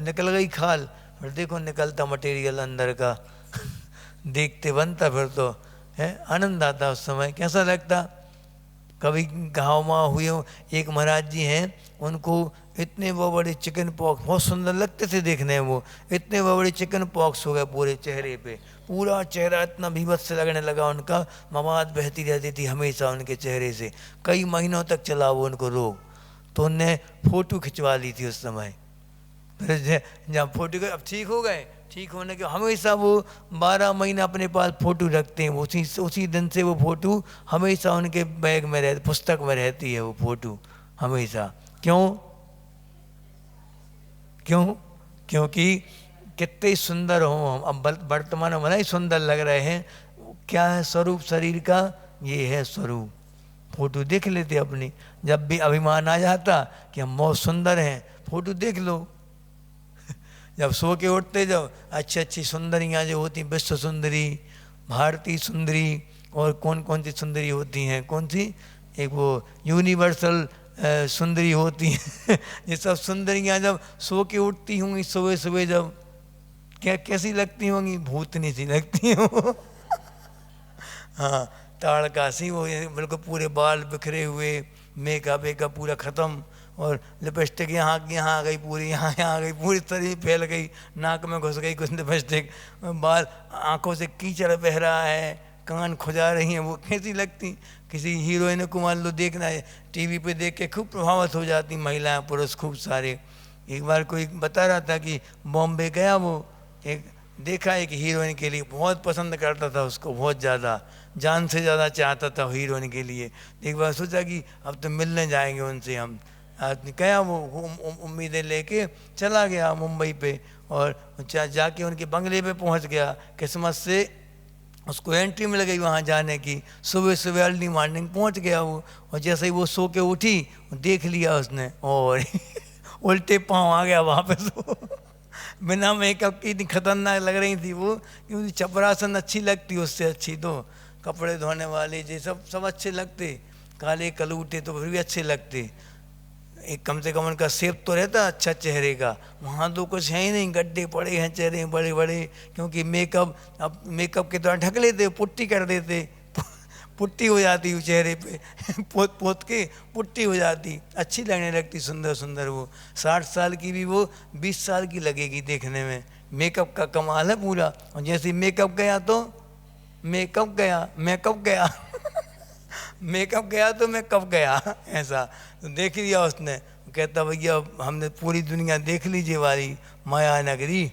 निकल गई खाल, फिर देखो निकलता मटेरियल अंदर का देखते बनता, फिर तो है आनंद आता उस समय, कैसा लगता। कभी गाँव माँ हुए हो, एक महाराज जी हैं, उनको इतने वो बड़े चिकन पॉक्स, बहुत सुंदर लगते थे देखने में, वो इतने वो बड़े चिकन पॉक्स हो गए पूरे चेहरे पे, पूरा चेहरा इतना भीभत्स से लगने लगा उनका, मवाद बहती रहती थी हमेशा उनके चेहरे से, कई महीनों तक चला वो उनको रोग। तो उनने फोटो खिंचवा ली थी उस समय, फिर जब फोटो अब ठीक हो गए, ठीक होने के हमेशा वो 12 महीना अपने पास फोटो रखते हैं, उसी दिन से वो फोटो हमेशा उनके बैग में रहती, पुस्तक में रहती है वो फोटो हमेशा। क्यों, क्यों, क्योंकि कितने सुंदर हो हम, अब वर्तमान में ही सुंदर लग रहे हैं, क्या है स्वरूप शरीर का, ये है स्वरूप। फोटो देख लेते अपनी, जब भी अभिमान आ जाता कि हम बहुत सुंदर हैं, फोटो देख लो जब सो के उठते, जब अच्छी अच्छी सुंदरियाँ जो होती, विश्व सुंदरी, भारतीय सुंदरी, और कौन कौन सी सुंदरी होती हैं, कौन सी, एक वो यूनिवर्सल सुंदरी होती हैं ये सब सुंदरियाँ जब सो के उठती होंगी सुबह सुबह, जब क्या कैसी लगती होंगी, भूतनी सी लगती हैं हाँ, ताड़कासी वो बिल्कुल पूरे बाल बिखरे हुए, मेकअप वेकअप पूरा ख़त्म, और लिपस्टिक यहाँ आ गई पूरी, यहाँ आ गई पूरी, शरीर फैल गई, नाक में घुस गई कुछ लिपस्टिक, बाल आंखों से कीचड़ बह रहा है, कान खुजा रही हैं, वो कैसी लगती। किसी हीरोइन को मान लो देखना है, टीवी पे देख के खूब प्रभावित हो जाती महिलाएं पुरुष खूब सारे। एक बार कोई बता रहा था कि बॉम्बे गया, वो एक देखा एक हीरोइन के लिए, बहुत पसंद करता था उसको, बहुत ज़्यादा, जान से ज़्यादा चाहता था हीरोइन के लिए। एक बार सोचा कि अब तो मिलने जाएंगे उनसे हम, गया वो उम्मीदें लेके चला गया मुंबई पे, और जाके उनके बंगले पे पहुंच गया, किस्मत से उसको एंट्री मिल गई वहाँ जाने की, सुबह सुबह अर्ली मॉर्निंग पहुँच गया वो, और जैसे ही वो सो के उठी देख लिया उसने, और उल्टे पाँव आ गया वापस वो बिना मेकअप की, इतनी खतरनाक लग रही थी वो, क्योंकि चपरासन अच्छी लगती उससे अच्छी, तो कपड़े धोने वाले ये सब अच्छे लगते, काले कलूटे तो फिर भी अच्छे लगते, एक कम से कम उनका शेप तो रहता अच्छा चेहरे का। वहाँ तो कुछ है ही नहीं, गड्ढे पड़े हैं चेहरे बड़े बड़े, क्योंकि मेकअप, अब मेकअप के तरह ढक लेते, पुट्टी कर देते, पुट्टी हो जाती वो चेहरे पे पोत पोत के पुट्टी हो जाती, अच्छी लगने लगती, सुंदर सुंदर वो। 60 साल की भी वो 20 साल की लगेगी देखने में, मेकअप का कमाल है पूरा। और जैसे मेकअप गया तो मेकअप गया मेकअप गया तो मैं कब गया ऐसा तो देख लिया उसने। कहता भैया हमने पूरी दुनिया देख लीजिए वाली माया नगरी,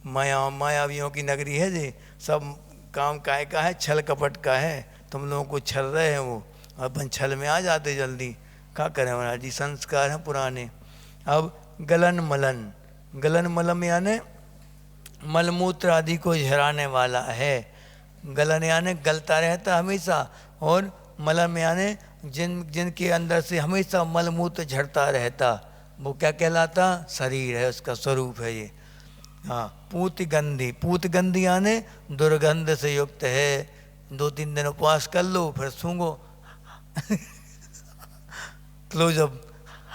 मायावियों की नगरी है जी, सब काम काय का है, छल कपट का है, तुम लोगों को छल रहे हैं वो, अपन छल में आ जाते जल्दी, क्या करें महाराज जी, संस्कार हैं पुराने। अब गलन मलम यानी मलमूत्र आदि को झराने वाला है, गलन यानी गलता रहता हमेशा, और मलम यानी जिनके अंदर से हमेशा मलमूत्र झड़ता रहता, वो क्या कहलाता, शरीर है, उसका स्वरूप है ये। हाँ, पूत गंधी, पूत गंधी आने दुर्गंध से युक्त है। 2-3 दिन उपवास कर लो, फिर सूंघो क्लोजअप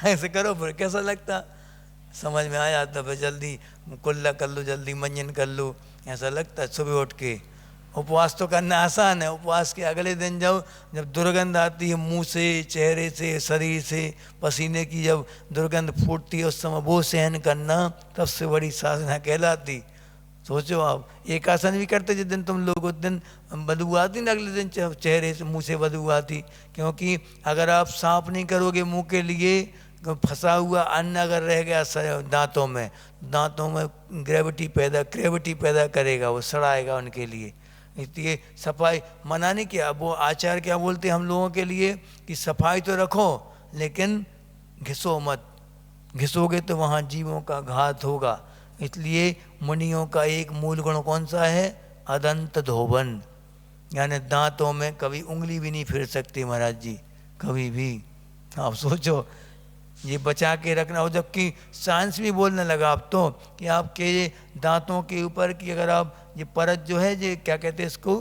ऐसे करो, फिर कैसा लगता, समझ में आ जाता, फिर जल्दी कुल्ला कर लो, जल्दी मंजन कर लो, ऐसा लगता है। सुबह उठ के उपवास तो करना आसान है, उपवास के अगले दिन जाओ, जब दुर्गंध आती है मुंह से, चेहरे से, शरीर से, पसीने की जब दुर्गंध फूटती है, उस समय वो सहन करना सबसे बड़ी साधना कहलाती। सोचो आप, एक आसन भी करते जिस दिन तुम लोग, उस दिन बदबू आती ना, अगले दिन चेहरे से, मुंह से बदबू आती। क्योंकि अगर आप साफ नहीं करोगे मुंह के लिए, फंसा हुआ अन्न अगर रह गया दांतों में, दांतों में ग्रेविटी पैदा करेगा, वो सड़ाएगा उनके लिए। इसलिए सफाई मना नहीं किया। वो आचार्य क्या बोलते हैं हम लोगों के लिए कि सफाई तो रखो, लेकिन घिसो मत, घिसोगे तो वहाँ जीवों का घात होगा। इसलिए मुनियों का एक मूल गुण कौन सा है? अदंत धोबन, यानी दांतों में कभी उंगली भी नहीं फिर सकती महाराज जी, कभी भी। आप सोचो, ये बचा के रखना हो। जबकि साइंस भी बोलने लगा अब तो कि आपके ये दांतों के ऊपर की अगर आप ये परत जो है, ये क्या कहते हैं इसको,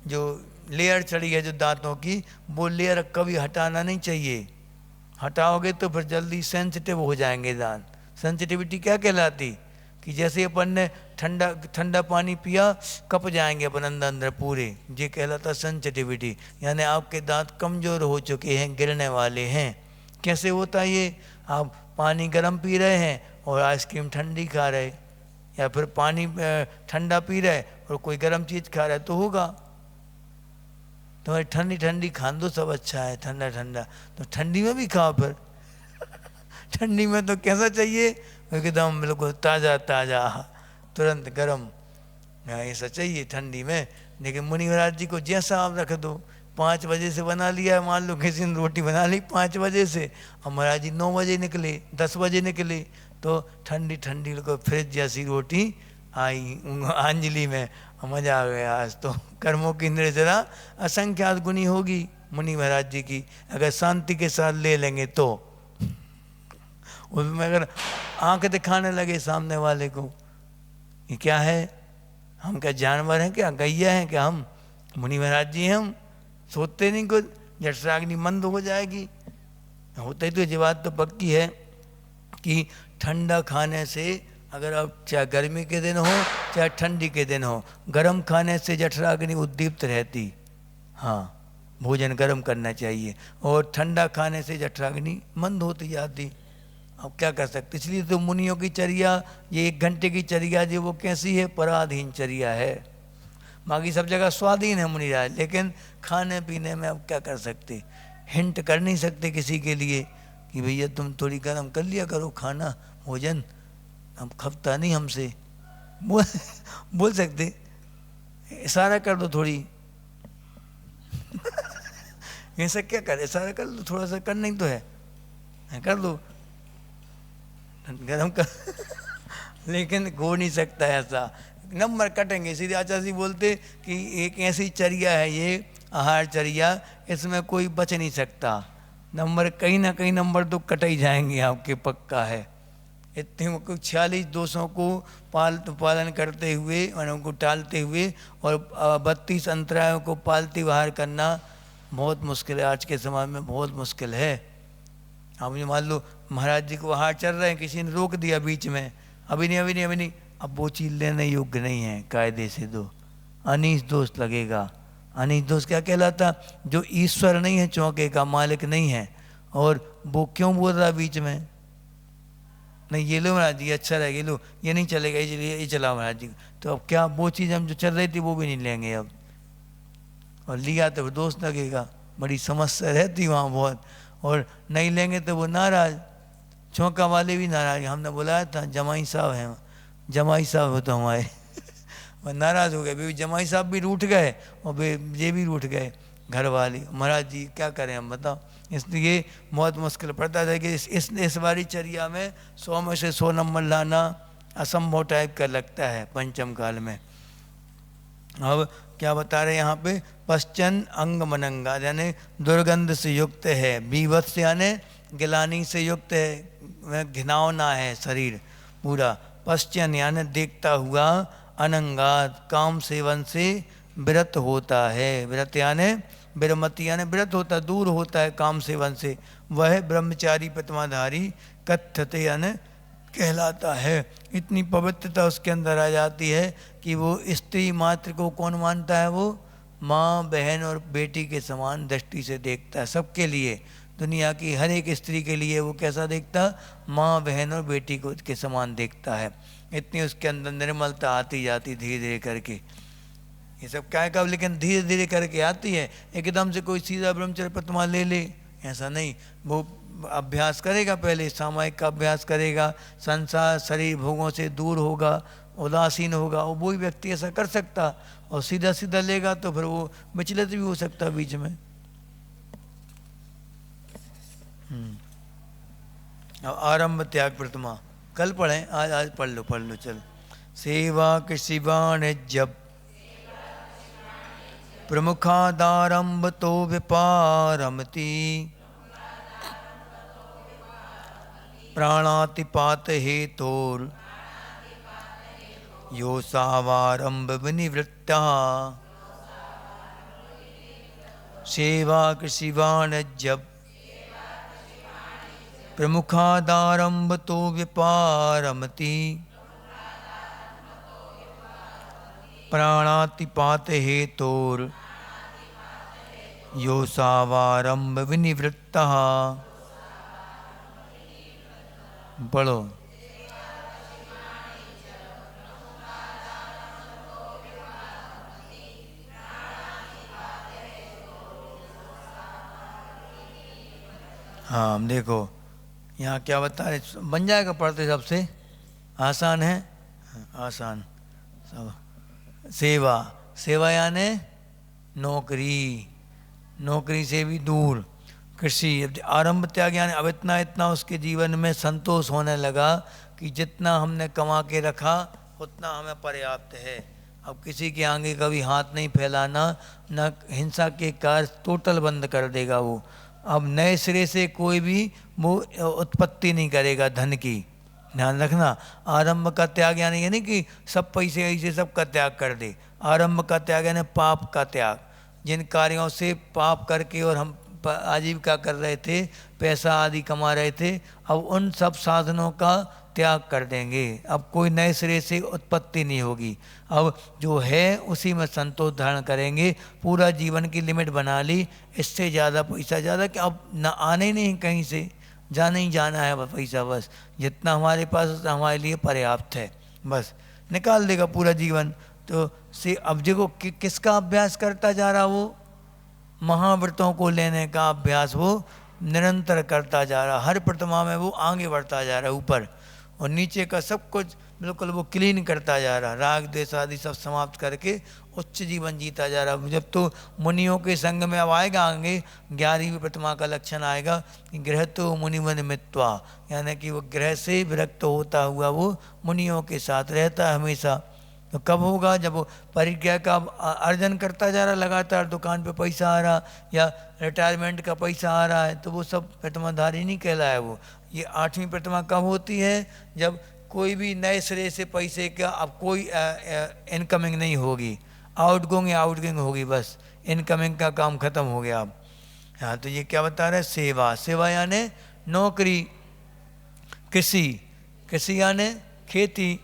जो लेयर चढ़ी है जो दांतों की, वो लेयर कभी हटाना नहीं चाहिए। हटाओगे तो फिर जल्दी सेंसिटिव हो जाएंगे दांत। सेंसिटिविटी क्या कहलाती? कि जैसे अपन ने ठंडा ठंडा पानी पिया, कप जाएंगे अपन अंदर अंदर पूरे, ये कहलाता सेंसिटिविटी। यानी आपके दांत कमज़ोर हो चुके हैं, गिरने वाले हैं। कैसे होता है ये? आप पानी गर्म पी रहे हैं और आइसक्रीम ठंडी खा रहे, या फिर पानी ठंडा पी रहे और कोई गर्म चीज़ खा रहा है, तो होगा। तुम्हारी ठंडी ठंडी खान दो, सब अच्छा है, ठंडा ठंडा तो ठंडी में भी खाओ फिर ठंडी में तो कैसा चाहिए? एकदम बिल्कुल ताज़ा ताज़ा, तुरंत गर्म, ऐसा चाहिए ठंडी में। लेकिन मुनि महाराज जी को जैसा आप रख दो, 5 बजे से बना लिया, मान लो किसी ने रोटी बना ली 5 बजे से, और महाराज जी 9 बजे निकले, 10 बजे निकले, तो ठंडी ठंडी को फ्रिज जैसी रोटी आई अंजलि में, मज़ा आ गया। आज तो कर्मों की निर्जरा असंख्यात गुनी होगी मुनि महाराज जी की, अगर शांति के साथ ले लेंगे तो। उसमें अगर आंख दिखाने लगे सामने वाले को, ये क्या है, हम क्या जानवर हैं क्या, गैया हैं क्या हम? मुनि महाराज जी हैं हम, सोते नहीं कुछ, जठराग्नि मंद हो जाएगी। होता ही तो ये बात तो पक्की है कि ठंडा खाने से, अगर आप चाहे गर्मी के दिन हो चाहे ठंडी के दिन हो, गर्म खाने से जठराग्नि उद्दीप्त रहती। हाँ, भोजन गर्म करना चाहिए, और ठंडा खाने से जठराग्नि मंद होती जाती। अब क्या कर सकते? इसलिए तो मुनियों की चर्या, ये 1 घंटे की चर्या जो, वो कैसी है? पराधीन चर्या है। बाकी सब जगह स्वाधीन है मुनिराज, लेकिन खाने पीने में अब क्या कर सकते? हिंट कर नहीं सकते किसी के लिए कि भैया तुम थोड़ी गर्म कर लिया करो खाना, भोजन, अब खपता नहीं हमसे। बोल सकते इशारा कर दो थोड़ी ऐसा क्या करे, इशारा कर दो, थोड़ा सा करना ही तो है, कर दो गरम कर लेकिन हो नहीं सकता ऐसा, नंबर कटेंगे। सीधे आचार्य जी बोलते कि एक ऐसी चर्या है ये आहार चर्या, इसमें कोई बच नहीं सकता, नंबर कहीं ना कहीं नंबर तो कट ही जाएंगे आपके, पक्का है। इतने 46 दोषों को पालन करते हुए, उनको टालते हुए, और 32 अंतरायों को पालती बाहर करना बहुत मुश्किल है, आज के समय में बहुत मुश्किल है। अब मान लो महाराज जी को आहार चल रहे हैं, किसी ने रोक दिया बीच में, अभी नहीं, अब वो चीज़ लेने योग्य नहीं है, कायदे से दो, अनीस दोष लगेगा। अनीस दोष क्या कहलाता? जो ईश्वर नहीं है, चौके का मालिक नहीं है, और वो क्यों बोल रहा बीच में, नहीं ये लो महाराज जी अच्छा रहेगा, ये लो, ये नहीं चलेगा, ये चलाओ महाराज जी। तो अब क्या वो चीज़ हम जो चल रही थी वो भी नहीं लेंगे अब, और लिया तो दोष लगेगा, बड़ी समस्या रहती वहाँ बहुत। और नहीं लेंगे तो वो नाराज, चौका वाले भी नाराज। हमने बुलाया था, जमाई साहब हैं, जमाई साहब हो तो हमारे वह नाराज़ हो गए, बेबी जमाई साहब भी रूठ गए और ये भी रूठ गए घर वाले। महाराज जी क्या करें हम, बताओ। इसलिए बहुत मुश्किल पड़ता था कि इस बारी चर्या में 100 में से 100 नंबर लाना असंभव टाइप का लगता है पंचम काल में। अब क्या बता रहे यहाँ पे? पश्चन अंग मनंगा, यानी दुर्गंध से युक्त है, बीभत्स यानी गिलानी से युक्त है, घिनौना है शरीर पूरा, पश्चन यानी देखता हुआ, अनंगात काम सेवन से विरत होता है। विरत यानी विरमति यानी विरत होता, दूर होता है काम सेवन से, वह ब्रह्मचारी प्रतिमाधारी कथ्यते यानी कहलाता है। इतनी पवित्रता उसके अंदर आ जाती है कि वो स्त्री मात्र को कौन मानता है, वो माँ बहन और बेटी के समान दृष्टि से देखता है। सबके लिए, दुनिया की हर एक स्त्री के लिए वो कैसा देखता, माँ बहन और बेटी को के समान देखता है। इतनी उसके अंदर निर्मलता आती जाती धीरे धीरे करके। ये सब क्या कब, लेकिन धीरे धीरे करके आती है। एकदम से कोई सीधा ब्रह्मचर्य प्रतिमा ले ले ऐसा नहीं, वो अभ्यास करेगा, पहले सामायिक का अभ्यास करेगा, संसार शरीर भोगों से दूर होगा, उदासीन होगा, और वही व्यक्ति ऐसा कर सकता। और सीधा सीधा लेगा तो फिर वो विचलित भी हो सकता बीच में। अब आरंभ त्याग प्रतिमा कल पढ़ें, आज पढ़ लो चल। सेवा कृषि वाणिज्य प्रमुखादारंभ तो विपारमति, प्राणातिपात हेतोर यो सावारंभ विनिवृत्ता। सेवा कृषि वाणिज्य प्रमुखादारंभ तो विपारमति, प्राणातिपात हेतोर यो सावारंभ विनिवृत्ता। पढ़ो। हाँ देखो यहाँ क्या बता रहे, बन जाएगा पढ़ते, सबसे आसान है, आसान सब। सेवा, सेवा यानी नौकरी, नौकरी से भी दूर। कृषि आरंभ त्याग यानी अब इतना उसके जीवन में संतोष होने लगा कि जितना हमने कमा के रखा उतना हमें पर्याप्त है। अब किसी के आगे कभी हाथ नहीं फैलाना, न हिंसा के कार्य टोटल बंद कर देगा वो। अब नए सिरे से कोई भी वो उत्पत्ति नहीं करेगा धन की, ध्यान रखना। आरंभ का त्याग यानी ये नहीं कि सब पैसे ऐसे सब का त्याग कर दे। आरंभ का त्याग यानी पाप का त्याग, जिन कार्यों से पाप करके और हम आजीविका कर रहे थे, पैसा आदि कमा रहे थे, अब उन सब साधनों का त्याग कर देंगे। अब कोई नए सिरे से उत्पत्ति नहीं होगी। अब जो है उसी में संतोष धारण करेंगे। पूरा जीवन की लिमिट बना ली, इससे ज़्यादा पैसा ज़्यादा कि अब न आने नहीं कहीं से, जाना ही जाना है वह पैसा, बस जितना हमारे पास हमारे लिए पर्याप्त है, बस निकाल देगा पूरा जीवन। तो से अब देखो किसका अभ्यास करता जा रहा, वो महाव्रतों को लेने का अभ्यास वो निरंतर करता जा रहा। हर प्रतिमा में वो आगे बढ़ता जा रहा है ऊपर, और नीचे का सब कुछ बिल्कुल वो क्लीन करता जा रहा। राग द्वेष आदि सब समाप्त करके उच्च जीवन जीता जा रहा। जब तो मुनियों के संग में अब आएगा आगे 11वीं प्रतिमा का लक्षण आएगा कि गृह तो मुनिवन मित्वा, यानी कि वो ग्रह से विरक्त होता हुआ वो मुनियों के साथ रहता है हमेशा। तो कब होगा, जब वो परिज्ञा का अर्जन करता जा रहा, लगातार दुकान पे पैसा आ रहा या रिटायरमेंट का पैसा आ रहा है, तो वो सब प्रतिमाधारी नहीं कहलाया वो। ये 8वीं प्रतिमा कब होती है, जब कोई भी नए सिरे से पैसे का अब कोई इनकमिंग नहीं होगी, आउटगोइंग होगी, बस इनकमिंग का काम खत्म हो गया अब। हाँ तो ये क्या बता रहे, सेवा, सेवा यानी नौकरी। कृषि यानी खेती,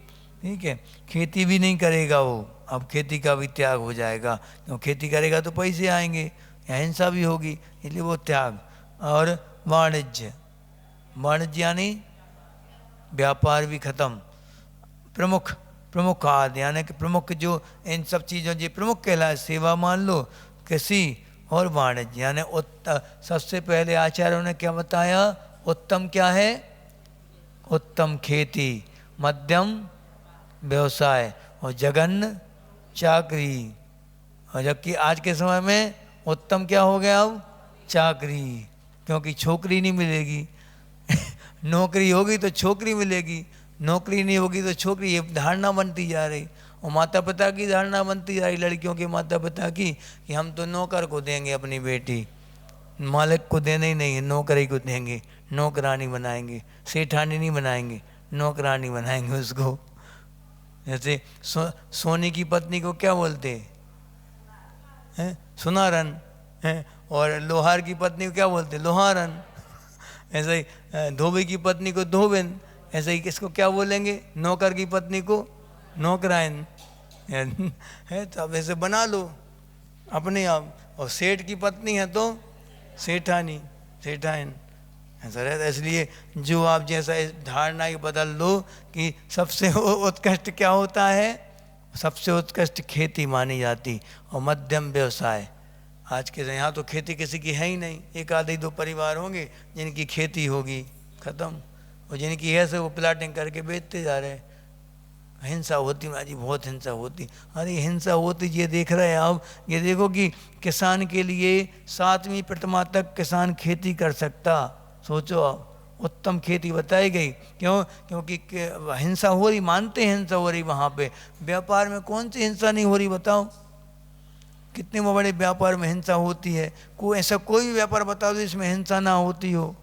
ठीक है, खेती भी नहीं करेगा वो, अब खेती का भी त्याग हो जाएगा। तो खेती करेगा तो पैसे आएंगे, हिंसा भी होगी, इसलिए वो त्याग। और वाणिज्य, वाणिज्य यानी व्यापार भी खत्म। प्रमुख आदि यानी कि प्रमुख जो इन सब चीज़ों जो प्रमुख कहलाए, सेवा मान लो, कृषि और वाणिज्य यानी सबसे पहले आचार्यों ने क्या बताया, उत्तम क्या है, उत्तम खेती, मध्यम व्यवसाय और जघन्य चाकरी। और जबकि आज के समय में उत्तम क्या हो गया, अब चाकरी, क्योंकि छोकरी नहीं मिलेगी नौकरी होगी तो छोकरी मिलेगी, नौकरी नहीं होगी तो छोकरी, ये धारणा बनती जा रही। और माता पिता की धारणा बनती जा रही, लड़कियों के माता पिता की, कि हम तो नौकर को देंगे अपनी बेटी, मालिक को देना ही नहीं है, नौकरी को देंगे, नौकरानी बनाएंगे, सेठानी नहीं बनाएंगे, नौकरानी बनाएंगे उसको। जैसे सोने की पत्नी को क्या बोलते हैं? सुनारन है। और लोहार की पत्नी को क्या बोलते? लोहारन। ऐसे ही धोबी की पत्नी को धोबिन। ऐसे ही किसको क्या बोलेंगे? नौकर की पत्नी को नौकराइन है। तो अब ऐसे बना लो अपने आप। और सेठ की पत्नी है तो सेठानी, सेठाइन ऐसा रहता। इसलिए जो आप जैसा इस धारणा ही बदल लो कि सबसे उत्कृष्ट क्या होता है, सबसे उत्कृष्ट खेती मानी जाती और मध्यम व्यवसाय। आज के यहाँ तो खेती किसी की है ही नहीं, एक आधे दो परिवार होंगे जिनकी खेती होगी, खत्म। और जिनकी है से वो प्लाटिंग करके बेचते जा रहे हैं। हिंसा होती जी, बहुत हिंसा होती। अरे हिंसा होती ये देख रहे हैं आप, ये देखो कि किसान के लिए 7वीं प्रतिमा तक किसान खेती कर सकता। सोचो आप, उत्तम खेती बताई गई। क्यों? क्योंकि हिंसा हो रही, मानते हैं हिंसा हो रही वहाँ पे। व्यापार में कौन सी हिंसा नहीं हो रही बताओ? कितने बड़े व्यापार में हिंसा होती है? ऐसा कोई भी व्यापार बताओ जिसमें हिंसा ना होती हो,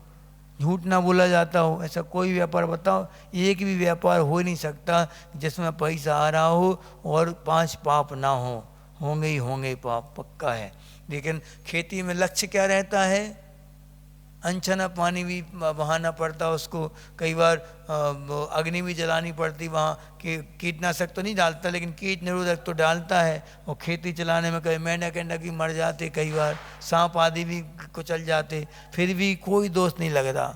झूठ ना बोला जाता हो। ऐसा कोई व्यापार बताओ, एक भी व्यापार हो नहीं सकता जिसमें पैसा आ रहा हो और 5 पाप ना हो। होंगे ही होंगे पाप, पक्का है। लेकिन खेती में लक्ष्य क्या रहता है? अनछना पानी भी बहाना पड़ता उसको, कई बार अग्नि भी जलानी पड़ती वहाँ। कि कीटनाशक तो नहीं डालता लेकिन कीट निरोधक तो डालता है। और खेती चलाने में कई मेंढक एंढक भी मर जाते, कई बार सांप आदि भी कुचल जाते, फिर भी कोई दोष नहीं लग रहा।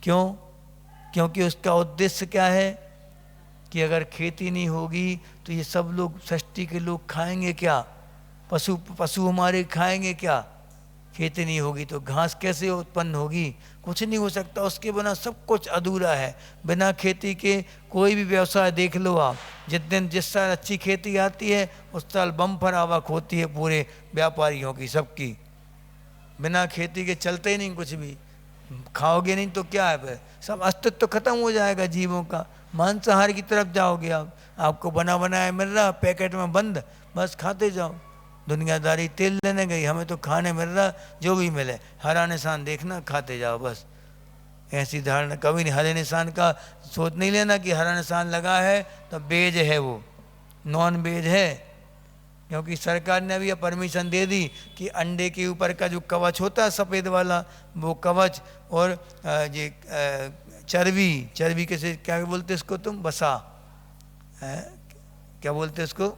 क्यों? क्योंकि उसका उद्देश्य क्या है कि अगर खेती नहीं होगी तो ये सब लोग, सृष्टि के लोग खाएंगे क्या? पशु हमारे खाएंगे क्या? खेती नहीं होगी तो घास कैसे उत्पन्न होगी? कुछ नहीं हो सकता, उसके बिना सब कुछ अधूरा है। बिना खेती के कोई भी व्यवसाय देख लो आप, जिस साल अच्छी खेती आती है उस साल बम्पर आवक होती है पूरे व्यापारियों की, सबकी। बिना खेती के चलते ही नहीं कुछ भी। खाओगे नहीं तो क्या है फिर? सब अस्तित्व तो खत्म हो जाएगा जीवों का। मांसाहार की तरफ जाओगे आप, आपको बना बनाया मिल रहा, पैकेट में बंद, बस खाते जाओ। दुनियादारी तेल लेने गई, हमें तो खाने मिल रहा, जो भी मिले हरा निशान देखना, खाते जाओ बस। ऐसी धारणा कभी नहीं। हरे निशान का सोच नहीं लेना कि हरा निशान लगा है तो वेज है, वो नॉन वेज है। क्योंकि सरकार ने अभी परमिशन दे दी कि अंडे के ऊपर का जो कवच होता है सफ़ेद वाला, वो कवच और ये चर्बी कैसे क्या बोलते इसको तुम? बसा, क्या बोलते इसको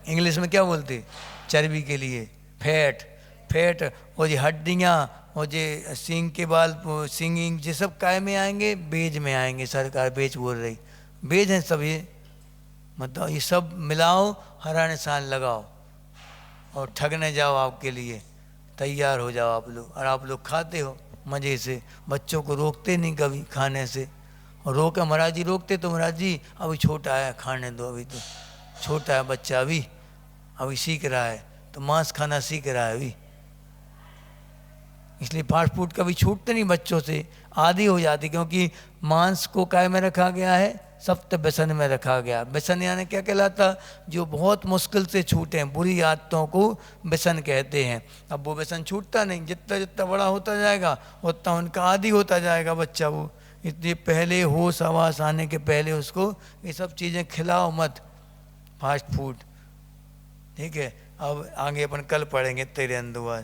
इंग्लिश में, क्या बोलते चर्बी के लिए? फैट। और ये हड्डियाँ और ये सींग के बाल, सिंगिंग, ये सब काय में आएंगे? बेज में आएंगे। सरकार बेज बोल रही, बेज हैं सब ये। मतलब ये सब मिलाओ, हरा निशान लगाओ और ठगने जाओ, आपके लिए तैयार हो जाओ आप लोग। और आप लोग खाते हो मज़े से, बच्चों को रोकते नहीं कभी खाने से। और रोके महाराज जी, रोकते तो महाराज जी अभी छोटा है, खाने दो, अभी तो छोटा है बच्चा, अभी सीख रहा है, तो मांस खाना सीख रहा है अभी। इसलिए फास्ट फूड कभी छूटते नहीं बच्चों से, आदि हो जाती। क्योंकि मांस को काय में रखा गया है? सप्त व्यसन में रखा गया। व्यसन यानी क्या कहलाता? जो बहुत मुश्किल से छूटे हैं, बुरी आदतों को व्यसन कहते हैं। अब वो व्यसन छूटता नहीं, जितना जितना बड़ा होता जाएगा उतना उनका आदि होता जाएगा बच्चा। वो इसलिए पहले होश आवास आने के पहले उसको ये सब चीज़ें खिलाओ मत, फास्ट फूड। ठीक है, अब आगे अपन कल पढ़ेंगे तेरे अंदुआ।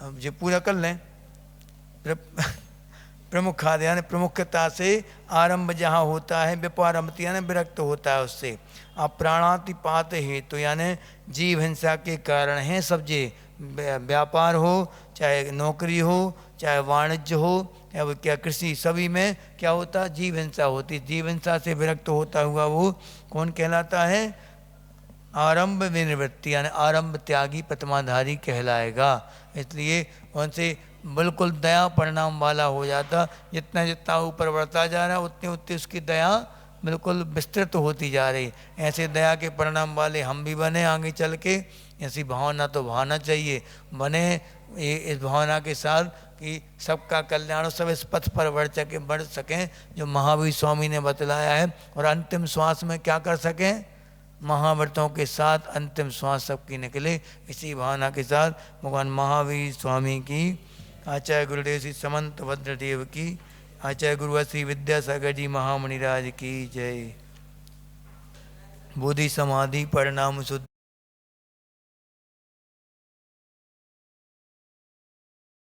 अब जो पूरा कर लें। प्रमुख खाद्य यानी प्रमुखता से आरंभ जहाँ होता है, व्यापारमति यानी विरक्त होता है उससे। अब प्राणातिपात हेतु यानी जीव हिंसा के कारण हैं सब। जे व्यापार हो, चाहे नौकरी हो, चाहे वाणिज्य हो, या क्या कृषि, सभी में क्या होता? जीव हिंसा होती। जीव हिंसा से विरक्त होता हुआ वो कौन कहलाता है? आरंभ विनिवृत्ति यानी आरंभ त्यागी प्रतिमाधारी कहलाएगा। इसलिए उनसे बिल्कुल दया परिणाम वाला हो जाता। जितना जितना ऊपर बढ़ता जा रहा है उतनी उतनी उसकी दया बिल्कुल विस्तृत होती जा रही। ऐसे दया के परिणाम वाले हम भी बने आगे चल के। ऐसी भावना तो भावना चाहिए, बने इस भावना के साथ कि सबका कल्याण, सब इस पथ पर बढ़ सकें जो महावीर स्वामी ने बतलाया है। और अंतिम श्वास में क्या कर सकें? महाव्रतों के साथ अंतिम श्वास सबकी निकले। इसी भावना के साथ भगवान महावीर स्वामी की, आचार्य गुरुदेव श्री समंत भद्रदेव की, आचार्य गुरु श्री विद्यासागर जी महामुनिराज की जय। बुद्धि समाधि परिणाम शुद्धि